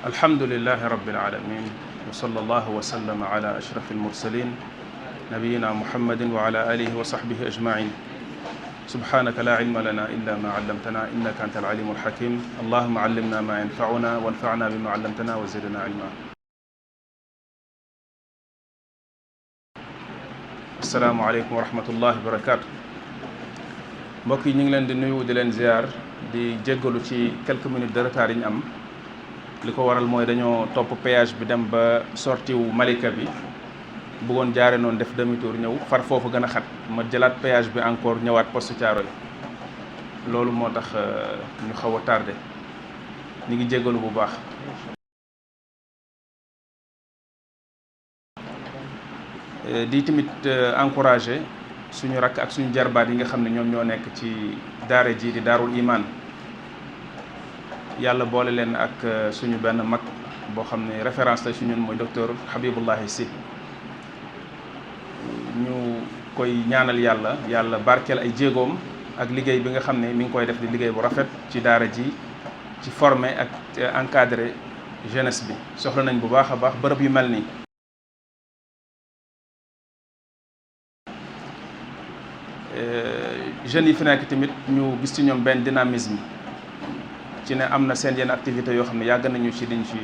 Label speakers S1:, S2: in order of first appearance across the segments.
S1: alhamdulillahi rabbil alamin wa sallallahu wa sallama ala ashrafil mursalin nabiyina muhammadin wa ala alihi wa sahbihi ajmain subhanaka la ilma lana illa ma allamtana innaka anta alalimul hakim allahumma allimna ma yanfa'una wanfa'na bima allamtana wa zidna ilma. assalaamu aleykum wa rahmatullahi wa barakatuh. mbokk yi ñu ngi leen di nuyu di leen ziar di jéggalu ci quelques minutes de retard yi ñu am. li ko waral mooy dañoo topp péage bi dem ba sortie wu Malika bi bëggoon jaare noonu def demi tour ñëw far foofu gën a xat ma jëlaat péage bi encore ñëwaat poste Thiaroye loolu moo tax ñu xaw a tardé ñu ngi jéggalu bu baax. di tamit encouragé suñu rakk ak suñu jarbaat yi nga xam ne ñoom ñoo nekk ci daara ji di daarul iman yàlla boole leen ak suñu benn mag boo xam ne référence la ci ñun mooy docteur Habibullahi Sy ñu koy ñaanal yàlla barkeel ay jéegoom ak liggéey bi nga xam ne mi ngi koy def di liggéey bu rafet ci daara ji ci former ak encadrer jeunesse bi soxla nañ bu baax a baax bërëb yu mel nii. jeunes yi fi nekk tamit ñu gis ci ñoom benn dynamisme ci ne am na seen yenn activités yoo xam ne yàgg nañu ci diñ ci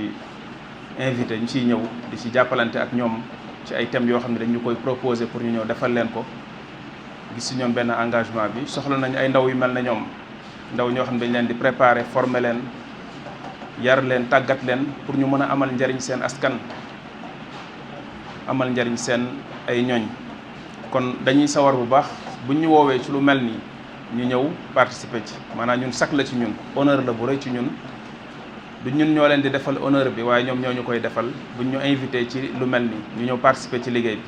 S1: invité ñu ciy ñëw di ci jàppalante ak ñoom ci ay thèmes yoo xam ne dañu koy proposer pour ñu ñëw defal leen ko gis ci ñoom benn engagement bi soxla nañu ay ndaw yu mel ne ñoom ndaw ñoo xam ne dañ leen di préparer former leen yar leen tàggat leen pour ñu mën a amal njariñ seen askan amal njariñ seen ay ñooñ kon dañuy sawar bu baax buñ ñu woowee ci lu mel nii ñu ñëw participer ci maanaam ñun sax la ci ñun honneur la bu rëy ci ñun du ñun ñoo leen di defal honneur bi waaye ñoom ñoo ñu koy defal buñ ñu invité ci lu mel nii ñu ñëw participer ci liggéey bi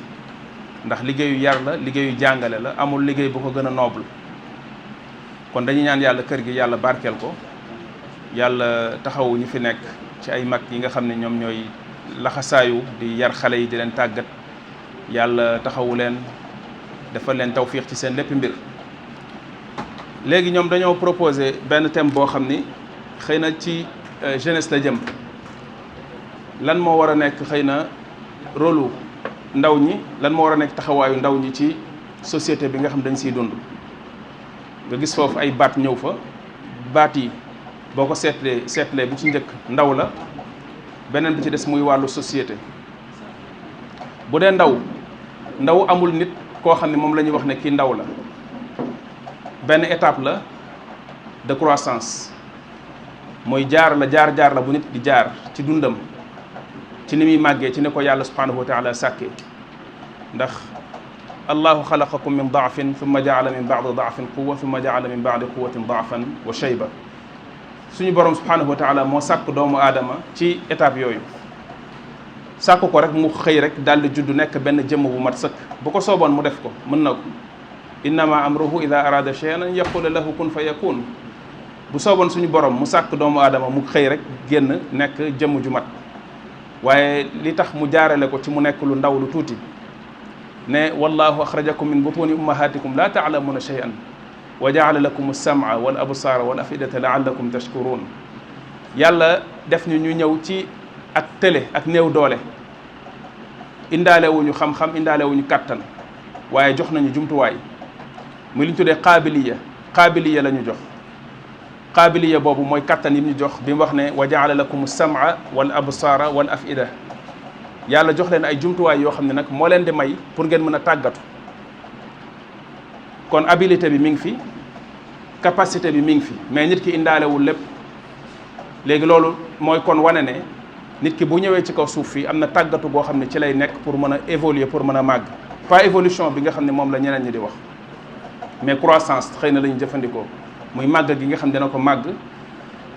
S1: ndax liggéeyu yar la liggéeyu jàngale la amul liggéey bu ko gën a noble kon dañuy ñaan yàlla kër gi yàlla barkeel ko yàlla taxawu ñu fi nekk ci ay mag yi nga xam ne ñoom ñooy laxasaayu di yar xale yi di leen tàggat yàlla taxawu leen defal leen tawfiix ci seen lépp mbir. léegi ñoom dañoo proposé benn thème boo xam ni xëy na ci jeunesse la jëm lan moo war a nekk xëy na rôle ndaw ñi lan moo war a nekk taxawaayu ndaw ñi ci société bi nga xam dañ siy dund. nga gis foofu ay baat ñëw fa baat yi boo ko seetlee bu ci njëkk ndaw la beneen bi ci des muy wàllu société bu dee ndaw amul nit koo xam ne moom la ñuy wax ne kii ndaw la. benn étape la de croissance mooy jaar la bu nit di jaar ci dundam ci ni muy màggee ci ne ko yàlla subhanahu wa taala sàkkee ndax allahu xalaqakum min daafin thumma jaala min baadi daafin quwa thumma jaala min baadi quwatin daafan wa shayba suñu borom subhanahu wa taala moo sàkk doomu aadama ci étape yooyu sàkk ko rek mu xëy rek daal di judd nekk benn jëmm bu mat sëkk bu ko sooboon mu def ko mën na ko innama amruhu ida arada shay'an an yaqula lahu kun fa yakun bu sooboon suñu borom mu sàkk doomu aadama mu xëy rek génn nekk jëmm ju mat waaye li tax mu jaarale ko ci mu nekk lu ndaw lu tuuti ne wallahu axrajakum min butuni ummahatikum la ta'lamuna shay'an wa ja'ala lakum as-sam'a wal absara wal afidata la'allakum tashkurun yàlla def ñu ñëw ci ak tële ak néew doole indaale wuñu xam-xam indaale wuñu kàttan waaye jox nañu jumtuwaay muy li ñu tuddee qaabiliya la ñu jox qaabiliya boobu mooy kattan yi ñu jox bi mu wax ne wa jaala lakum sam'a wal absara wal afida yàlla jox leen ay jumtuwaay yoo xam ne nag moo leen di may pour ngeen mën a tàggatu kon habilité bi mi ngi fi capacité bi mi ngi fi mais nit ki indaalewul lépp léegi loolu mooy kon wane ne nit ki bu ñëwee ci kaw suuf fii am na tàggatu boo xam ne ci lay nekk pour mën a évoluer pour mën a màgg pas évolution bi nga xam ne moom la ñeneen ñi di wax mais croissance xëy na la ñu jëfandikoo muy màgg gi nga xam ne dina ko màgg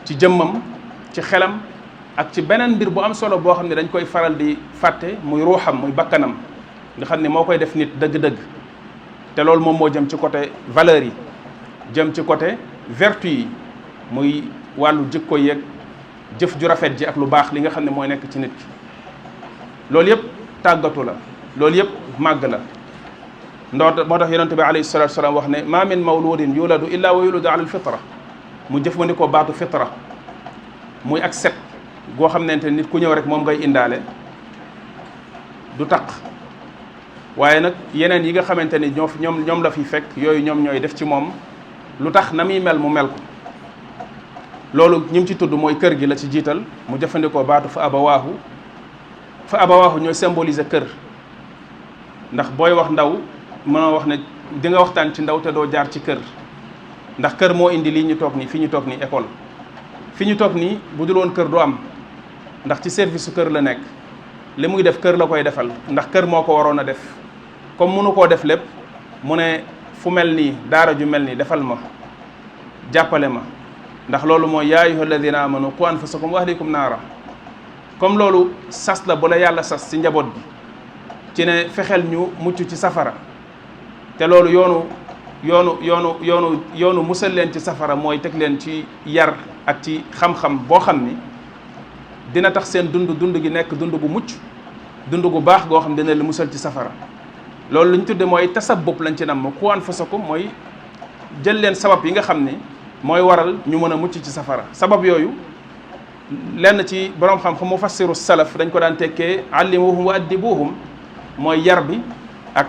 S1: ci jëmmam ci xelam ak ci beneen mbir bu am solo boo xam ne dañ koy faral di fàtte muy ruuxam muy bakkanam nga xam ne moo koy def nit dëgg-dëgg te loolu moom moo jëm ci côté valeurs yi jëm ci côté vertu yi muy wàllu jikko yeeg jëf ju rafet ji ak lu baax li nga xam ne mooy nekk ci nit ki loolu yëpp tàggatu la loolu yëpp màgg la moo tax yonente bi alayhi salatu wasalaam wax ne ma min mawludin yuladu illa wa yuladu ala alfitra mu jëfandikoo baatu fitra muy ak set goo xam ne nit ku ñëw rek moom ngay indaale du taq waaye nag yeneen yi nga xamante ni ñoom la fi fekk yooyu ñoom ñooy def ci moom lu tax na muy mel mu mel ko loolu ñi mu ci tudd mooy kër gi la ci jiital mu jëfandikoo baatu fa abawaahu ñooy symboliser kër ndax booy wax ndaw mënoo wax ne di nga waxtaan ci ndaw te doo jaar ci kër ndax kër moo indi lii ñu toog nii fi ñu toog nii école fi ñu toog nii bu dul woon kër du am ndax ci service su kër la nekk li muy def kër la koy defal ndax kër moo ko waroon a def comme mënu koo def lépp mu ne fu mel nii daara ju mel nii defal ma jàppale ma ndax loolu mooy yaa ayyuha alladina amanu qu anfusakum wa ahlikum naara comme loolu sas la bu la yàlla sas ci njaboot gi ci ne fexeel ñu mucc ci safara te loolu yoonu musal leen ci safara mooy teg leen ci yar ak ci xam-xam boo xam ni dina tax seen dund gi nekk dund gu mucc dund gu baax goo xam dina la musal ci safara loolu lu ñu tudde mooy tasabbub lañ ci nam qu anfusakum mooy jël leen sabab yi nga xam ni mooy waral ñu mën a mucc ci safara sabab yooyu lenn ci borom xam-xam mufassiru salaf dañ ko daan tekkee allimuhum wa addibuhum mooy yar bi ak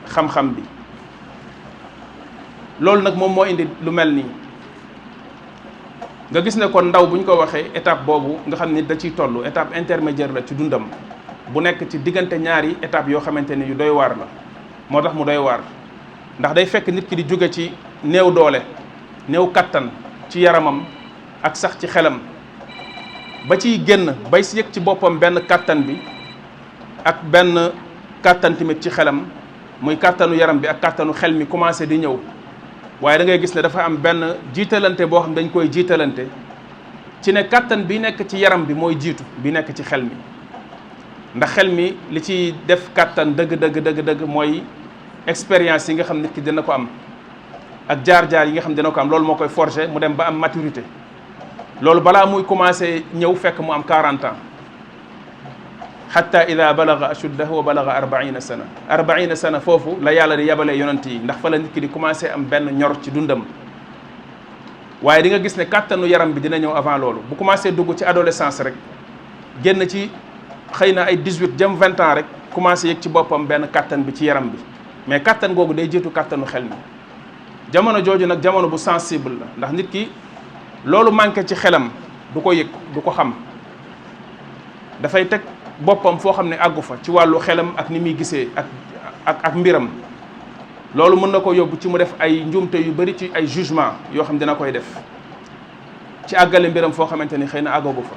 S1: xam-xam bi loolu nag moom moo indi lu mel nii nga gis ne kon ndaw bu ñu ko waxee étape boobu nga xam ni da ciy toll étape intermédiaire la ci dundam bu nekk ci diggante ñaari étape yoo xamante ni yu doy waar la moo tax mu doy waar ndax day fekk nit ki di jóge ci néew doole néew kattan ci yaramam ak sax ci xelam ba ciy génn bay si yëg ci boppam benn kattan bi ak benn kattan tamit ci xelam muy kattanu yaram bi ak kattanu xel mi commencé di ñëw waaye da ngay gis ne dafa am benn jiitalante boo xam dañ koy jiitalante ci ne kattan bi nekk ci yaram bi mooy jiitu bi nekk ci xel mi ndax xel mi li ci def kattan dëgg mooy expérience yi nga xam nit ki dina ko am ak jaar-jaar yi nga xam dina ko am loolu moo koy forger mu dem ba am maturité loolu balaa muy commencé ñëw fekk mu am 40 ans hatta ida balaga ashuddahu wa balaga 40 sana foofu la yàlla di yabalee yonent yi ndax fa la nit ki di commencé am benn ñor ci dundam waaye di nga gis ne kàttanu yaram bi dina ñëw avant loolu bu commencé dugg ci adolescence rek génn ci xëy na ay 18 jëm 20 ans rek commencé yëg ci boppam benn kàttan bi ci yaram bi mais kàttan googu day jiitu kàttanu xel mi jamono jooju nag jamono bu sensible la ndax nit ki loolu manqué ci xelam du ko yëg du ko xam dafay teg boppam foo xam ne àggu fa ci wàllu xelam ak ni muy gisee ak mbiram loolu mën na ko yóbbu ci mu def ay njuumte yu bari ci ay jugement yoo xam dina koy def ci àggale mbiram foo xamante ni xëy na àggagu fa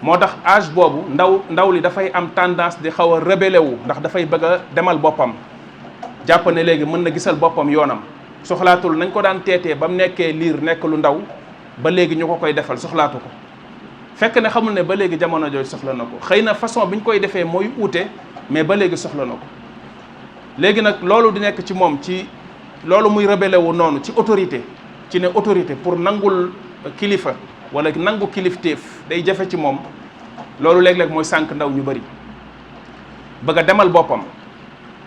S1: moo tax âge boobu ndaw li dafay am tendance di xaw a rebelle wu ndax dafay bëgg a demal boppam jàpp ne léegi mën na gisal boppam yoonam soxlaatul nañ ko daan teetee ba mu nekkee liir nekk lu ndaw ba léegi ñu ko koy defal soxlaatu ko fekk ne xamul ne ba léegi jamono jooju soxla na ko xëy na façon bi ñu koy defee mooy uute mais ba léegi soxla na ko léegi nag loolu di nekk ci moom ci loolu muy rebelle wu noonu ci autorité ci ne autorité pour nangul kilifa wala nangu kilifteef day jafe ci moom loolu léeg-léeg mooy sànq ndaw ñu bari bëgg a demal boppam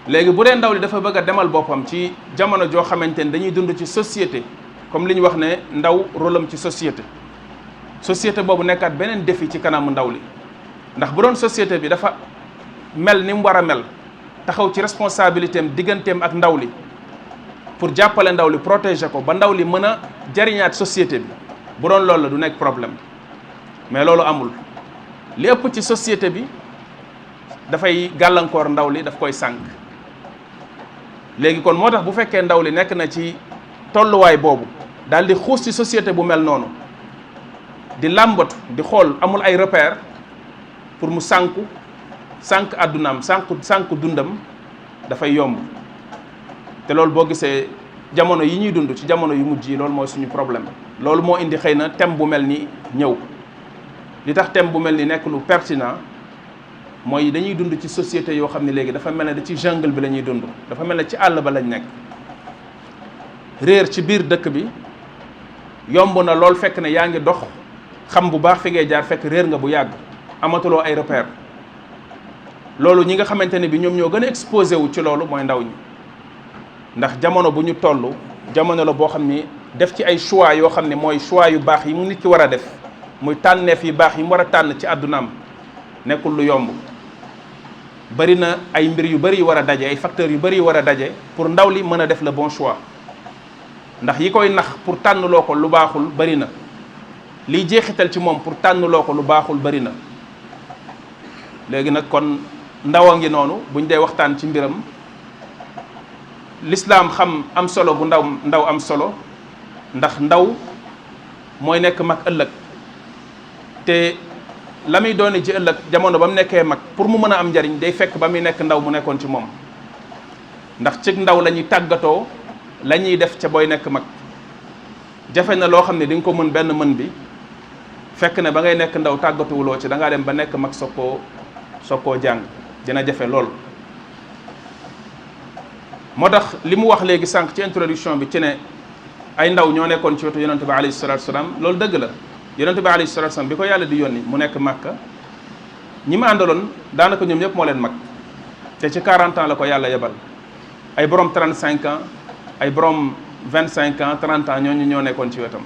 S1: léegi bu dee ndaw li dafa bëgg a demal boppam ci jamono joo xamante ni dañuy dund ci société comme li ñu wax ne ndaw rôle am ci société boobu nekkaat beneen défi ci kanamu ndaw li ndax bu doon société bi dafa mel ni mu war a mel taxaw ci responsabilité am digganteem ak ndaw li pour jàppale ndaw li protéger ko ba ndaw li mën a jariñaat société bi bu doon loolu la du nekk problème mais loolu amul li ëpp ci société bi dafay gàllankoor ndaw li daf koy sànq léegi kon moo tax bu fekkee ndaw li nekk na ci tolluwaay boobu daal di xuus ci société bu mel noonu di làmbatu di xool amul ay repère pour mu sànq àddunaam sànq dundam dafay yomb te loolu boo gisee jamono yi ñuy dund ci jamono yu mujj yi loolu mooy suñu problème loolu moo indi xëy na thème bu mel ni ñëw li tax thème bu mel ni nekk lu pertinent mooy dañuy dund ci société yoo xam ne léegi dafa mel ne da ci jungle bi la ñuy dund dafa mel ne ci àll ba lañ nekk réer ci biir dëkk bi yomb na lool fekk ne yaa ngi dox xam bu baax fi ngay jaar fekk réer nga bu yàgg amatuloo ay repère loolu ñi nga xamante ne bi ñoom ñoo gën a exposé wu ci loolu mooy ndaw ñi ndax jamono bu ñu toll jamono la boo xam ni def ci ay choix yoo xam ne mooy choix yu baax yi mu nit ki war a def muy tànneef yi baax yi mu war a tànn ci àddunaam nekkul lu yomb. bari na ay mbir yu bari yu war a daje, ay facteurs yu bari yu war a daje pour ndaw li mën a def le bon choix, ndax yi koy nax pour tànnloo ko lu baaxul bari na, liy jeexital ci moom pour tànnloo ko lu baaxul bari na. léegi nag kon ndaw a ngi noonu buñ dee waxtaan ci mbiram, lislaam xam am solo bu ndaw am solo, ndax ndaw mooy nekk mag ëllëg, te la muy doone ci ëllëg jamono ba mu nekkee mag pour mu mën a am njariñ day fekk ba muy nekk ndaw mu nekkoon ci moom. ndax ci ndaw la ñuy tàggatoo la ñuy def ca booy nekk mag. jafe na loo xam ne di nga ko mën benn mën bi fekk ne ba ngay nekk ndaw tàggatuwuloo ci da ngaa dem ba nekk mag soog koo jàng, dina jafe lool. moo tax li mu wax léegi sànq ci introduction bi ci ne ay ndaw ñoo nekkoon ci wetu yonente bi alayhi salatu wasalaam, loolu dëgg la. yonente bi alayhi salatu wasalaam bi ko yàlla di yónni mu nekk Màkka, ñi ma àndaloon daanaka ñoom ñëpp moo leen mag, te ci 40 ans la ko yàlla yebal. ay borom 35 ans, ay borom 25 ans, 30 ans ñooñu ñoo nekkoon ci wetam.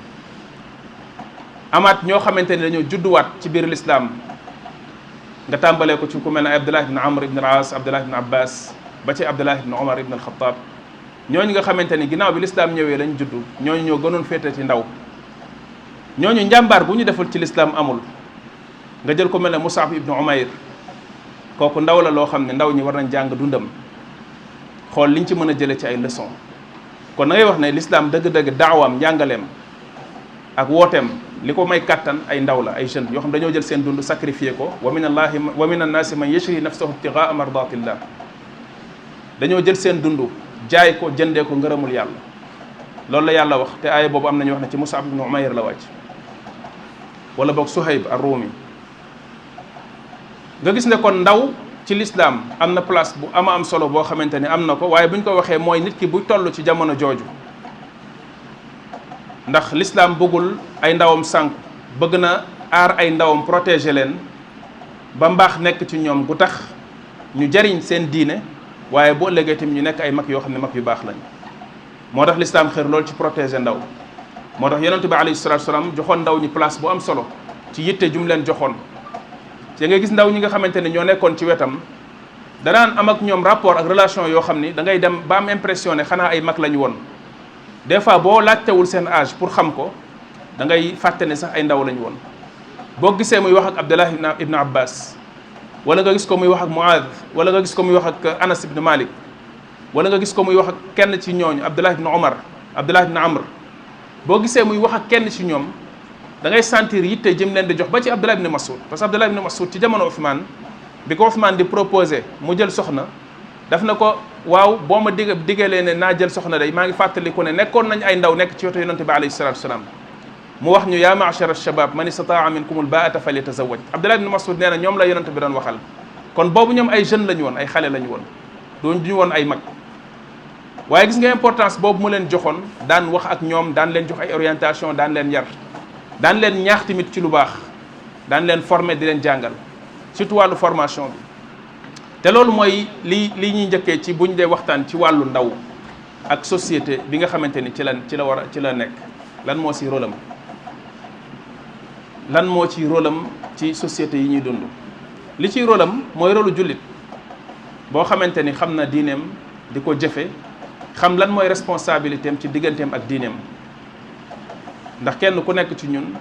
S1: amaat ñoo xamante ni dañoo judduwaat ci biir lislaam, nga tàmbalee ko ci ku mel ne Abdullah ibn Amr ibn al-As, Abdullah ibn Abbas, ba ci Abdullah ibn Omar ibn al-Khattab. ñooñu nga xamante ni ginnaaw bi lislaam ñëwee lañ juddu, ñooñu ñoo gënoon féete ci ndaw. ñooñu njàmbaar bu ñu deful ci lislaam amul. nga jël ko mel ne Mus'ab ibn Umayr, kooku ndaw la loo xam ne ndaw ñi war nañ jàng dundam, xool liñ ci mën a jële ci ay leçon. kon na ngay wax ne lislaam dëgg-dëgg daawaam, njàngaleem ak wooteem li ko may kattan ay ndaw la, ay jeunes yoo xam dañoo jël seen dund sacrifié ko. wa min annaasi man yashri nafsahu ibtigaa mardatillah, dañoo jël seen dund jaay ko jëndee ko ngërëmul yàlla. loolu la yàlla wax, te aaya boobu am nañu wax ne ci Mus'ab ibn Umayr la wàcc, wala boog Suhayb ar-Rumi. nga gis ne kon ndaw ci lislaam am na place bu am solo boo xamante ni am na ko, waaye buñ ko waxee mooy nit ki bu toll ci jamono jooju. ndax lislaam bëggul ay ndawam sànku, bëgg na aar ay ndawam, protéger leen ba mbaax nekk ci ñoom gu tax ñu jariñ seen diine, waaye boo ëllëgee tamit ñu nekk ay mag yoo xam ne mag yu baax lañ. moo tax lislaam xër loolu ci protéger ndaw. moo tax yonent bi alayhi salatu wasalaam joxoon ndaw ñi place bu am solo ci yitte jum leen joxoon. te nga gis ndaw ñi nga xamante ne ñoo nekkoon ci wetam danaan am ak ñoom rapport ak relation yoo xam ni da ngay dem ba am impression ne xanaa ay mag lañu woon. des fois boo laajtewul seen âge pour xam ko da ngay fàtte ne sax ay ndaw lañu woon. boo gisee muy wax ak Abdullah ibn Abbas, wala nga gis ko muy wax ak Muaad, wala nga gis ko muy wax ak Anas ibn Malik, wala nga gis ko muy wax ak kenn ci ñooñu Abdullah ibn Omar, Abdullah ibn Amr, boo gisee muy wax ak kenn ci ñoom da ngay sentir yitte jëm leen di jox, ba ci Abdullah ibn Mas'ud. parce que Abdullah ibn Mas'ud ci jamono Ousmane bi ko Ousmane di proposé mu jël soxna, daf na ko waaw boo ma diggalee ne naa jël soxna day maa ngi fàttaliku ne nekkoon nañ ay ndaw nekk ci wetu yonente bi alayhi salatu wasalaam, mu wax ñu yaa ma'shara shabab man istataa minkumul baata falyatazawwaj. Abdullah ibn Mas'ud nee na ñoom la yonente bi doon waxal. kon boobu ñoom ay jeunes lañu woon, ay xale lañu woon, duñu woon ay mag. waaye gis nga importance boobu mu leen joxoon, daan wax ak ñoom, daan leen jox ay orientation, daan leen yar, daan leen ñaax tamit ci lu baax, daan leen former di leen jàngal, surtout wàllu formation bi. te loolu mooy li ñuy njëkkee ci buñ dee waxtaan ci wàllu ndaw ak société bi nga xamante ni ci la nekk. lan moo ci rôle am, lan moo ci rôle am ci société yi ñuy dund. li ciy rôle am mooy rôlu jullit boo xamante ni xam na diineem di ko jëfe, xam lan mooy responsabilité am ci digganteem ak diineem. ndax kenn ku nekk ci ñun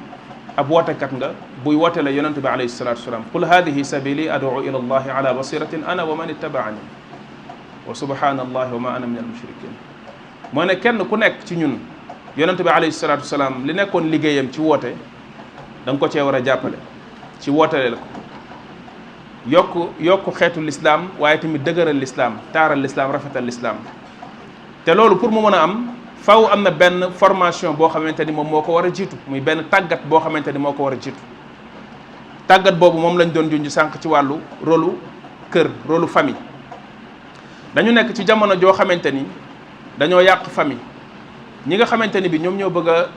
S1: ab wootekat nga buy woote la yonente bi alayhi salatu wasalaam, qul hadihi sabili ad'u ila allahi ala basiratin ana wa man ittabaani wa subhanallahi wa ma ana min al mushrikin. moo ne kenn ku nekk ci ñun yonente bi alayhi salatu wasalaam li nekkoon liggéeyam ci woote da nga ko cee war a jàppale ci wootaleel ko yokku xeetu lislaam, waaye tamit dëgëral lislaam, taaral lislaam, rafetal lislaam. te loolu pour mu mën a am faw am na benn formation boo xamante ni moom moo ko war a jiitu, muy benn tàggat boo xamante ni moo ko war a jiitu. tàggat boobu moom lañ doon junj sànq ci wàllu rôlu kër, rôlu famille. dañu nekk ci jamono joo xamante ni dañoo yàq famille. ñi nga xamante ni bi ñoom ñoo bëgg a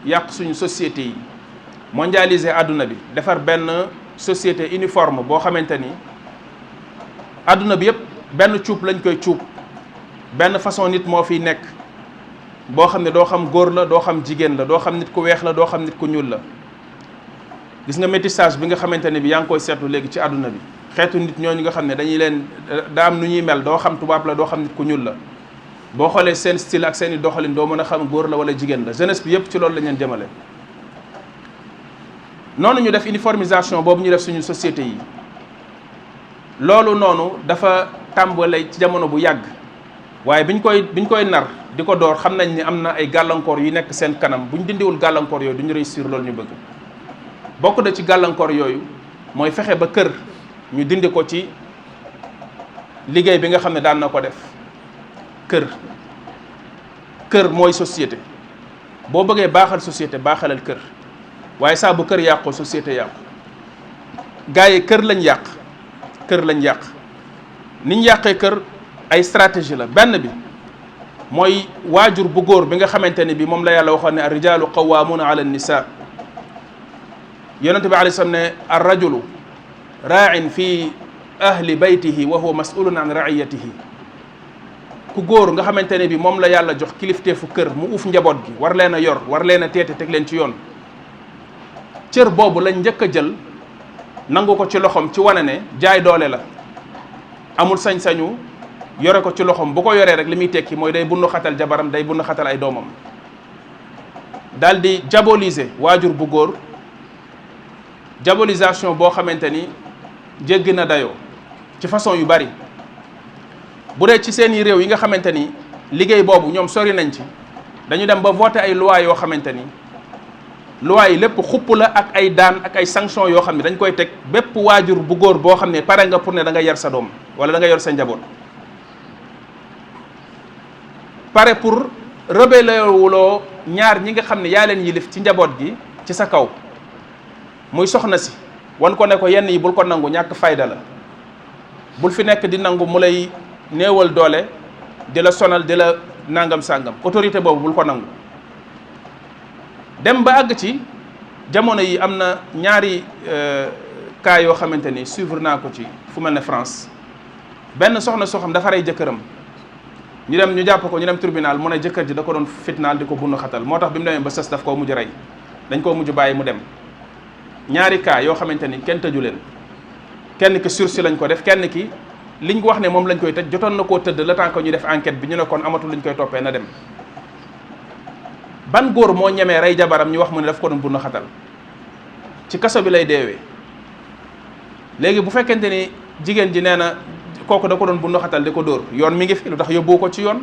S1: yàq suñu société yi, mondialiser àdduna bi, defar benn société uniforme boo xamante ni àdduna bi yëpp benn cuub lañ koy cuub, benn façon nit moo fiy nekk boo xam ne doo xam góor la, doo xam jigéen la, doo xam nit ku weex la, doo xam nit ku ñuul la. gis nga métissage bi nga xamante ne bi yaa ngi koy seetlu léegi ci àdduna bi xeetu nit ñooñu nga xam ne dañuy leen daa am nu ñuy mel doo xam tubaab la doo xam nit ku ñuul la boo xoolee seen style ak seen i doxalin doo mën a xam góor la wala jigéen la jeunesse bi yépp ci loolu lañ leen jëmale. noonu ñu def uniformisation boobu ñu def suñu société yi loolu noonu dafa tàmbale ci jamono bu yàgg waaye biñ koy nar di ko door xam nañ ni am na ay gàllankoor yu nekk seen kanam buñ dindiwul gàllankoor yooyu duñu réussir loolu ñu bëgg. bokk na ci gàllankoor yooyu mooy fexe ba kër ñu dindi ko ci liggéey bi nga xam ne daan na ko def. kër mooy société boo bëggee baaxal société baaxalal kër waaye saa bu kër yàqoo société yàqu gars yi kër lañ yàq niñ yàqee kër ay stratégie la. benn bi mooy waajur bu góor bi nga xamante ne bi moom la yàlla waxoon ne ar rijaalu qawwaamuuna ala nisa yonente bi alayhi salaam ne ar rajulu raa'in fi ahli baytihi wa huwa mas'ulun an ra'iyatihi ku góor nga xamante ne bi moom la yàlla jox kilifteefu kër mu uuf njaboot gi war leen a yor war leen a teete teg leen ci yoon cër boobu lañ njëkk a jël nangu ko ci loxoom ci wane ne jaay doole la amul sañ-sañu yore ko ci loxoom bu ko yoree rek li muy tekki mooy day bundu xatal jabaram day bundu xatal ay doomam daal di diaboliser waajur bu góor diabolisation boo xamante ni jéggi na dayoo ci façon yu bari. bu dee ci seeni réew yi nga xamante ni liggéey boobu ñoom sori nañ ci dañu dem ba voter ay loi yoo xamante ni loi yi lépp xupp la ak ay daan ak ay sanctions yoo xam ne dañ koy teg bépp waajur bu góor boo xam ne pare nga pour ne da nga yar sa doom wala da nga yor sa njaboot pare pour rebeller wuloo ñaar ñi nga xam ne yaa leen yilif ci njaboot gi ci sa kaw muy soxna si wan ko ne ko yenn yi bul ko nangu ñàkk fayda la bul fi nekk di nangu mu lay néewal doole di la sonal di la nangam sàngam autorité boobu bul ko nangu dem ba àgg ci jamono yi am na ñaari cas yoo xamante ni suivre naa ko ci fu mel ne France benn soxna soo xam dafa rey jëkkëram ñu jàpp ko ñu dem tribunal mu ne jëkkër ji da ko doon fitnaal di ko bunn xatal moo tax bi mu demee ba sës daf koo mujj rey dañ koo mujj bàyyi mu dem ñaari cas yoo xamante ni kenn tëju leen kenn ki sursis lañ ko def kenn ki liñ ko wax ne moom lañ koy tëj jotoon na koo tëdd le temps que ñu def enquête bi ñu ne kon amatul luñ koy toppee na dem ban góor moo ñemee rey jabaram ñu wax mu ne daf ko doon bunn xatal ci kaso bi lay deewee léegi bu fekkente ni jigéen ji nee na kooku da ko doon bunn xatal di ko dóor yoon mi ngi fi lu tax yóbbu ko ci yoon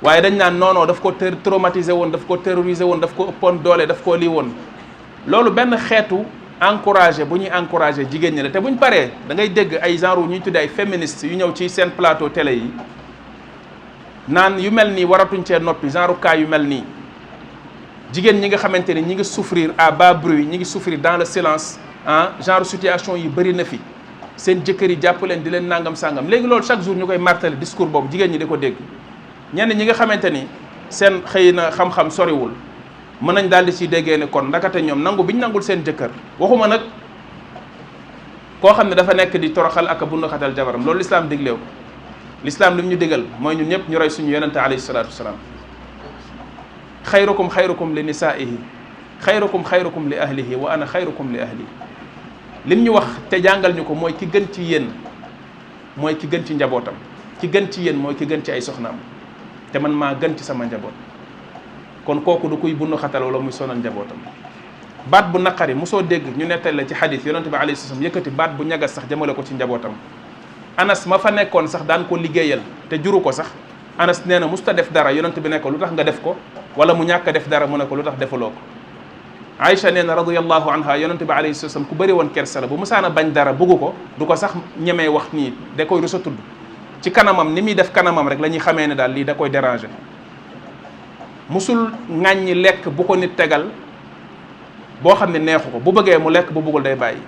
S1: waaye dañ naan non daf ko traumatisé woon daf ko terrorisé woon daf ko ëppoon doole daf koo lii woon loolu benn xeetu encouragé bu ñuy encouragé jigéen ñi la te buñ paree da ngay dégg ay genre ñuy tuddee ay féministes yu ñëw ci seen plateau télé yi naan yu mel nii waratuñ cee noppi genre cas yu mel nii jigéen ñi nga xamante ni ñi ngi souffrir à bas bruit ñi ngi souffrir dans le silence genre situation yi bëri na fi seen jëkkër yi jàpp leen di leen nangam sangam léegi loolu chaque jour ñu koy martelé discours boobu jigéen ñi di ko dégg ñenn ñi nga xamante ni seen xëy na xam-xam soriwul mën nañ daal di ci déggee ne kon ndakate ñoom nangu biñ nangul seen jëkkër waxuma nag koo xam ne dafa nekk di toroxal ak a bundu xatal jabaram loolu lislaam digleew ko lislaam li mu ñu digal mooy ñun ñëpp ñu roy suñu yonente alayhi salaatu wasalaam xayrukum xayrukum li nisaihi xayrukum xayrukum li ahlihi wa ana xayrukum li ahli lim ñu wax te jàngal ñu ko mooy ki gën ci yéen mooy ki gën ci njabootam ki gën ci yéen mooy ki gën ci ay soxnaam te man maa gën ci sama njaboot kon kooku du kuy bundu xatal wala muy sonal njabootam baat bu naqari mosoo dégg ñu nettali la ci xadis yonente bi alayhi salaam yëkkati baat bu ñagas sax jëmale ko ci njabootam anas ma fa nekkoon sax daan ko liggéeyal te juru ko sax anas nee na musta def dara yonente bi ne ko lu tax nga def ko wala mu ñàkk a def dara mu ne ko lu tax defaloo ko Aïcha nee na radiyallahu anha yonente bi alayhi salaam ku bëri woon kersa la bu musaana bañ dara buggu ko du ko sax ñemee wax nii da koy rusa tudd ci kanamam ni muy def kanamam rek la ñuy xamee ne daal lii da koy déranger musul ŋàññi lekk bu ko nit tegal boo xam ne neexu ko bu bëggee mu lekk bu bëggul day bàyyi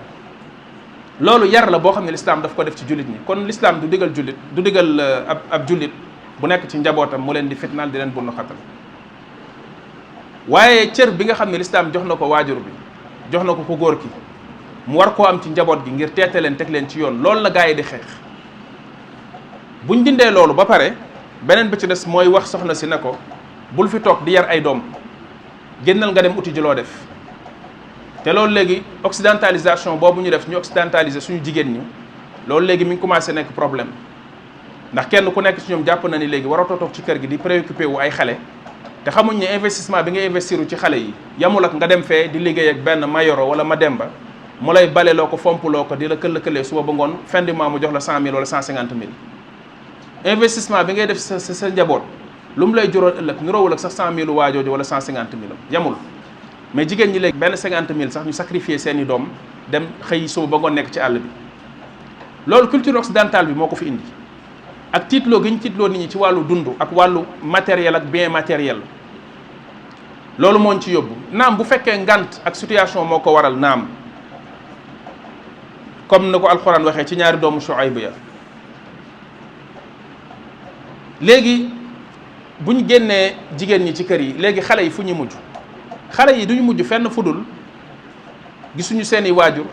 S1: loolu yar la boo xam ne lislaam daf ko def ci jullit ñi kon lislaam du digal jullit du digal ab jullit bu nekk ci njabootam mu leen di fitnaal di leen bundu xatal waaye cër bi nga xam ne lislaam jox na ko waajur bi jox na ko ku góor ki mu war koo am ci njaboot gi ngir teete leen teg leen ci yoon loolu la gaa yi di xeex buñ dindee loolu ba pare beneen bi ci des mooy wax soxna si ne ko bul fi toog di yar ay doom génnal nga dem uti ji loo def te loolu léegi occidentalisation boobu ñu def ñu occidentaliser suñu jigéen ñi loolu léegi mi ngi commencé nekk problème ndax kenn ku nekk ci ñoom jàpp na ni léegi waratoo toog ci kër gi di préoccupé wu ay xale te xamuñ ne investissement bi nga investiru ci xale yi yamul ak nga dem fee di liggéey ak benn Mayoro wala Mademba mu lay baleloo ko fompuloo ko di la këll-këlee suba ba ngoon fin du mois mu jox la 100 000 wala 150 000 investissement bi ngay def sa njaboot lu mu lay juróon ëllëg niroowul ak sax 100 000 waajooju wala 150 000 yamul mais jigéen ñi léegi benn 50 000 sax ñu sacrifier seeni doom dem xëy suba ba ngoon nekk ci àll bi loolu culture occidentale bi moo ko fi indi ak tiitloo gi ñu tiitloo nit ñi ci wàllu dund ak wàllu matériel ak bien matériel loolu moo ñu ci yóbbu naam bu fekkee ngant ak situation moo ko waral naam comme na ko alxuraan waxee ci ñaari doomu Shuayb ya léegi bu ñu génnee jigéen ñi ci kër yi léegi xale yi fu ñu mujj xale yi duñu mujj fenn fudul gisuñu seeni waajur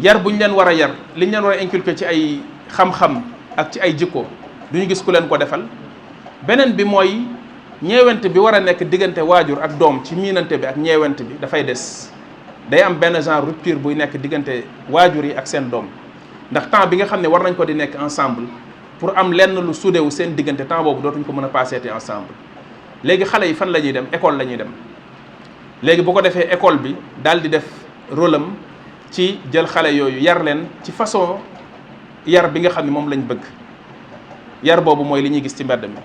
S1: yar bu ñu leen war a yar li ñu leen war a inculquer ci ay xam-xam ak ci ay jikko duñu gis ku leen ko defal beneen bi mooy ñeewante bi war a nekk diggante waajur ak doom ci miinante bi ak ñeewante bi dafay des day am benn genre rupture buy nekk diggante waajur yi ak seen doom ndax temps bi nga xam ne war nañ ko di nekk ensemble pour am lenn lu suudewu seen diggante temps boobu dootuñ ko mën a passeeti ensemble léegi xale yi fan la ñuy dem école la ñuy dem léegi bu ko defee école bi daal di def rôle am ci jël xale yooyu yar leen ci façon yar bi nga xam ne moom lañ bëgg yar boobu mooy li ñuy gis ci mbedd mi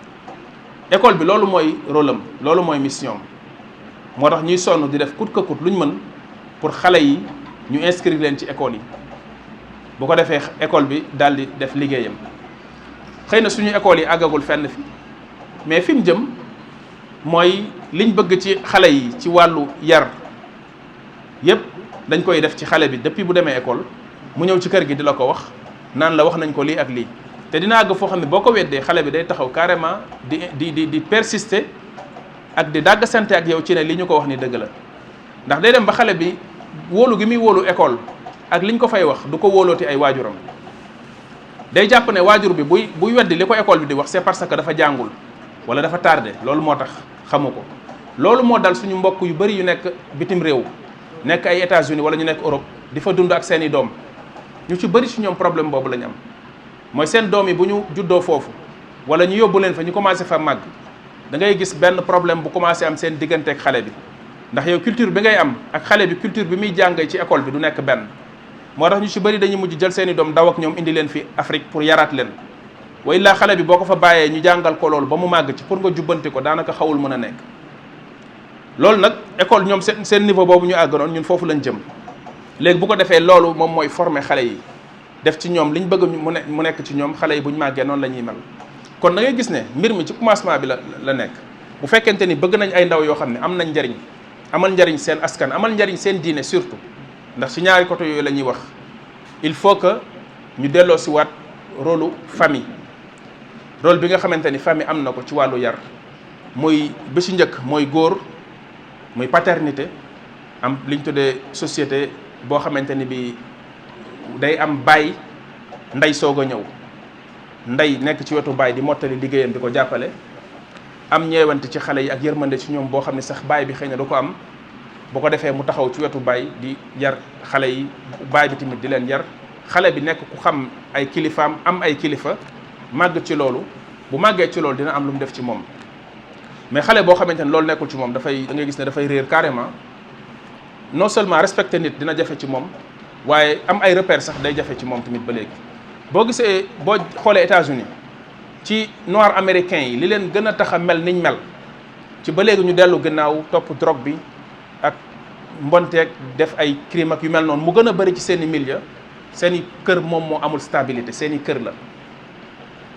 S1: école bi loolu mooy rôle am loolu mooy mission moo tax ñuy sonn di def coûte que coûte lu ñu mën pour xale yi ñu inscrire leen ci école yi bu ko defee école bi daal di def liggéeyam xëy na suñu école yi àggagul fenn fi mais fi mu jëm mooy liñ bëgg ci xale yi ci wàllu yar yépp dañ koy def ci xale bi depuis bu demee école mu ñëw ci kër gi di la ko wax naan la wax nañ ko lii ak lii te dina àgg foo xam ne boo ko weddee xale bi day taxaw carrément di persister ak di dàgg sante ak yow ci ne li ñu ko wax ni dëgg la ndax day dem ba xale bi wóolu gi muy wóolu école ak liñ ko fay wax du ko wóolooti ay waajuram day jàpp ne waajur bi buy weddi li ko école bi di wax c'est parce que dafa jàngul wala dafa tardé loolu moo tax xamu ko loolu moo dal suñu mbokk yu bari yu nekk bitim réew nekk ay États-Unis wala ñu nekk Europe di fa dund ak seeni doom ñu ci bari ci ñoom problème boobu la ñu am mooy seen doom yi bu ñu juddoo foofu wala ñu yóbbu leen fa ñu commencé fa màgg da ngay gis benn problème bu commencé am seen diggante ak xale bi ndax yow culture bi ngay am ak xale bi culture bi muy jàngee ci école bi du nekk benn moo tax ñu ci bari dañuy mujj jël seeni doom daw ak ñoom indi leen fi Afrique pour yaraat leen wa illaa xale bi boo ko fa bàyyee ñu jàngal ko loolu ba mu màgg ci pour nga jubbanti ko daanaka xawul mën a nekk loolu nag école ñoom seen niveau boobu ñu àgg noonu ñun foofu lañ jëm léegi bu ko defee loolu moom mooy former xale yi def ci ñoom liñ bëgg mu nekk ci ñoom xale yi bu ñu màggee noonu la ñuy mel kon da ngay gis ne mbir mi ci commencement bi la nekk bu fekkente ni bëgg nañ ay ndaw yoo xam ne am nañ njariñ amal njariñ seen askan amal njariñ seen diine surtout ndax ci ñaari côté yooyu la ñuy wax il faut que ñu delloo si waat rôle famille rôle bi nga xamante ni famille am na ko ci wàllu yar muy bi ci njëkk mooy góor muy paternité am li ñu tuddee société boo xamante ni bi day am baay ndey soog a ñëw ndey nekk ci wetu baay di mottali liggéeyam di ko jàppale am ñeewante ci xale yi ak yërmande ci ñoom boo xam ne sax baay bi xëy na du ko am bu ko defee mu taxaw ci wetu baay di yar xale yi baay bi tamit di leen yar xale bi nekk ku xam ay kilifaam am ay kilifa màgg ci loolu bu màggee ci loolu dina am lu mu def ci moom mais xale boo xamante ne loolu nekkul ci moom dafay da ngay gis ne dafay réer carrément non seulement respecter nit dina jafe ci moom waaye am ay repères sax day jafe ci moom tamit ba léegi boo gisee boo xoolee États-Unis ci noir américain yi li leen gën a tax a mel niñ mel ci ba léegi ñu dellu gannaaw topp drogue bi ak mbonteeg def ay crime ak yu mel noonu mu gën a bëri ci seen i milieu seen i kër moom moo amul stabilité seen i kër la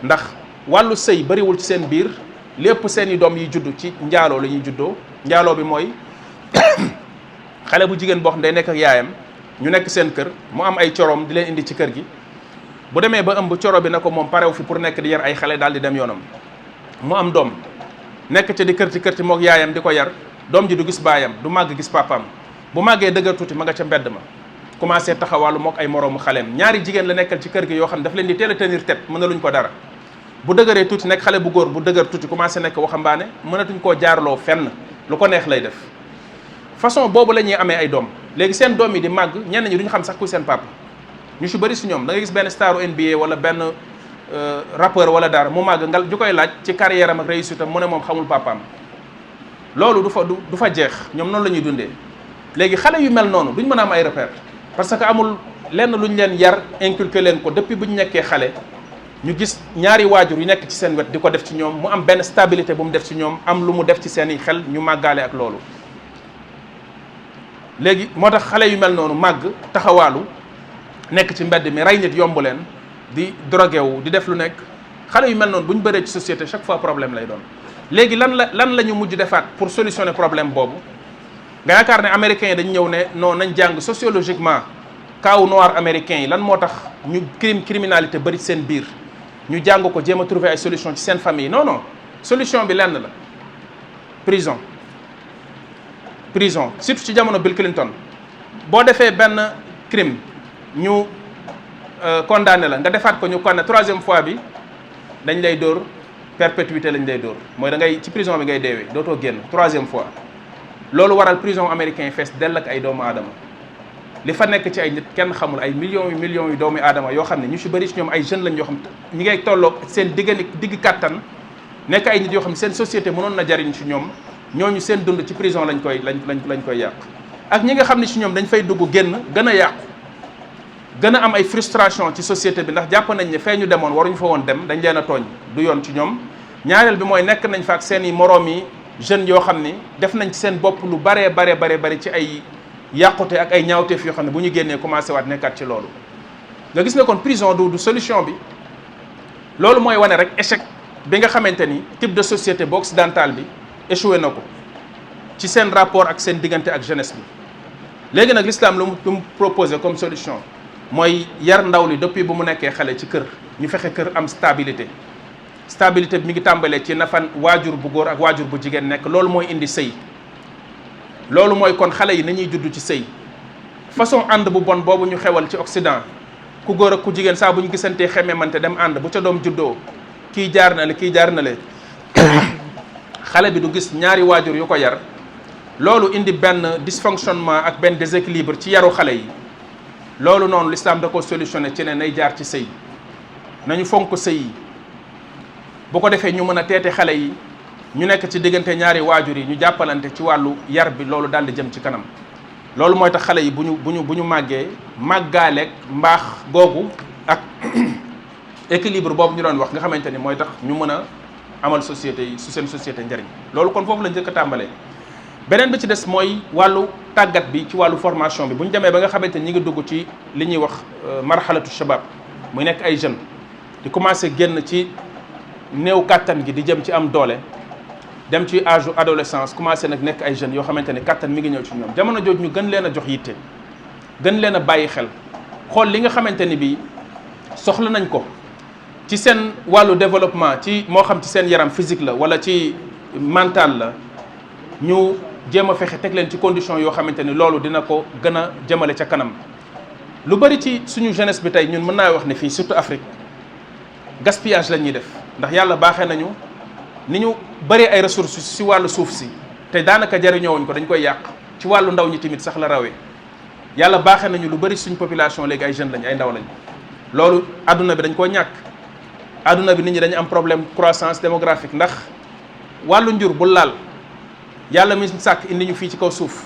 S1: ndax wàllu sëy bëriwul ci seen biir lépp seen i doom yi juddu ci njaaloo la ñuy juddoo njaaloo bi mooy xale bu jigéen boo xam day nekk ak yaayam ñu nekk seen kër mu am ay coroom di leen indi ci kër gi bu demee ba ëmb coro bi na ko moom parew fi pour nekk di yar ay xale daal di dem yoonam mu am doom nekk ca di kërti mook yaayam di ko yar doom ji du gis baayam du màgg gis papaam bu màggee dëgër tuuti ma nga ca mbedd ma commencé taxawaalu mook ay moroomu xaleem ñaari jigéen la nekkal ci kër gi yoo xam ne daf leen di teel a tenir tête mënaluñ ko dara bu dëgëree tuuti nekk xale bu góor bu dëgër tuuti commencé nekk waxambaane mënatuñ koo jaarloo fenn lu ko neex lay def façon boobu la ñuy amee ay doom léegi seen doom yi di màgg ñenn ñi duñu xam sax kuy seen papa ñu si bëri si ñoom da nga gis benn staru NBA wala benn rappeur wala dara mu màgg ngal ju koy laaj ci carrière am ak réussite am mu ne moom xamul papaam loolu du fa jeex ñoom noonu la ñuy dundee léegi xale yu mel noonu duñ mën a am ay repère parce que amul lenn lu ñu leen yar inculqué leen ko depuis bu ñu nekkee xale ñu gis ñaari waajur yu nekk ci seen wet di ko def ci ñoom mu am benn stabilité bu mu def ci ñoom am lu mu def ci seen i xel ñu màggaale ak loolu léegi moo tax xale yu mel noonu màgg taxawaalu nekk ci mbedd mi rey nit yomb leen di drogué wu di def lu nekk xale yu mel noonu bu ñu bëree ci société chaque fois problème lay doon léegi lan la ñu mujj defaat pour solutionner problème boobu nga yaakaar ne américains yi dañu ñëw ne non nañ jàng sociologiquement kaawu noir américains yi lan moo tax ñu criminalité bëri seen biir ñu jàng ko jéem a trouver ay solution ci seen famille non solution bi lenn la prison surtout ci jamono Bill Clinton boo defee benn crime ñu condamné la nga defaat ko ñu condamné troisième fois bi dañ lay dóor perpétuité lañ lay dóor mooy da ngay ci prison bi ngay deewee dootoo génn troisième fois loolu waral prison américain fees dell ak ay doomu aadama li fa nekk ci ay nit kenn xamul ay millions yu doomu aadama yoo xam ne ñu si bëri si ñoom ay jeunes lañ yoo xam ñi ngay tolloog seen digg kàttan nekk ay nit yoo xam ne seen société mënoon na jariñ si ñoom ñooñu seen dund ci prison lañ koy yàq ak ñi nga xam ne si ñoom dañ fay dugg génn gën a yàqu gën a am ay frustration ci société bi ndax jàpp nañ ne fee ñu demoon waruñu fa woon dem dañ leen a tooñ du yoon ci ñoom ñaareel bi mooy nekk nañ fa ak seen i moroom yi jeunes yoo xam ni def nañ ci seen bopp lu baree bari ci ay yàqute ak ay ñaawteef yoo xam ne bu ñu génnee commencé waat nekkaat ci loolu nga gis ne kon prison du solution bi loolu mooy wane rek échec bi nga xamante ni type de société bu occidentale bi échoué na ko ci seen rapport ak seen diggante ak jeunesse bi léegi nag l'islam lu mu proposé comme solution mooy yar ndaw li depuis bu mu nekkee xale ci kër ñu fexe kër am stabilité bi mi ngi tàmbalee ci na fan waajur bu góor ak waajur bu jigéen nekk loolu mooy indi sëy loolu mooy kon xale yi nañuy judd ci sëy façon ànd bu bon boobu ñu xewal ci Occident ku góor ak ku jigéen saa bu ñu gisantee xeme mante dem ànd bu ca doom juddoo kii jaar na le xale bi du gis ñaari waajur yu ko yar loolu indi benn dysfonctionnement ak benn déséquilibre ci yaru xale yi loolu noonu l'islam da ko solutionné ci ne nay jaar ci sëy nañu fonk sëy yi bu ko defee ñu mën a teete xale yi ñu nekk ci diggante ñaari waajur yi ñu jàppalante ci wàllu yar bi loolu daal di jëm ci kanam loolu mooy tax xale yi bu ñu màggee màggaaleeg mbaax googu ak équilibre boobu ñu doon wax nga xamante ni mooy tax ñu mën a amal société yi su seen société njariñ loolu kon foofu la njëkk a tàmbalee beneen bi ci des mooy wàllu tàggat bi ci wàllu formation bi bu ñu demee ba nga xamante ni ñi ngi dugg ci li ñuy wax marxalatu shabab muy nekk ay jeunes di commencé génn ci néew kàttan gi di jëm ci am doole dem ci âge adolescence commencé nag nekk ay jeunes yoo xamante ne kàttan mi ngi ñëw ci ñoom jamono jooju ñu gën leen a jox yitte gën leen a bàyyi xel xool li nga xamante ni bii soxla nañ ko ci seen wàllu développement ci moo xam ci seen yaram physique la wala ci mental la ñu jéem a fexe teg leen ci condition yoo xamante ni loolu dina ko gën a jëmale ca kanam lu bari ci suñu jeunesse bi tey ñun mën naa wax ne fii surtout Afrique gaspillage la ñuy def ndax yàlla baaxee nañu ni ñu bari ay ressources si wàllu suuf si te daanaka jariñoo wuñ ko dañ koy yàq ci wàllu ndaw ñi tamit sax la rawee yàlla baaxee nañu lu bari suñ population léegi ay jeunes lañ ay ndaw lañ loolu adduna bi dañ koo ñàkk adduna bi nit ñi dañu am problème croissance démographique ndax wàllu njur bu laal yàlla mi sàkk indi ñu fii ci kaw suuf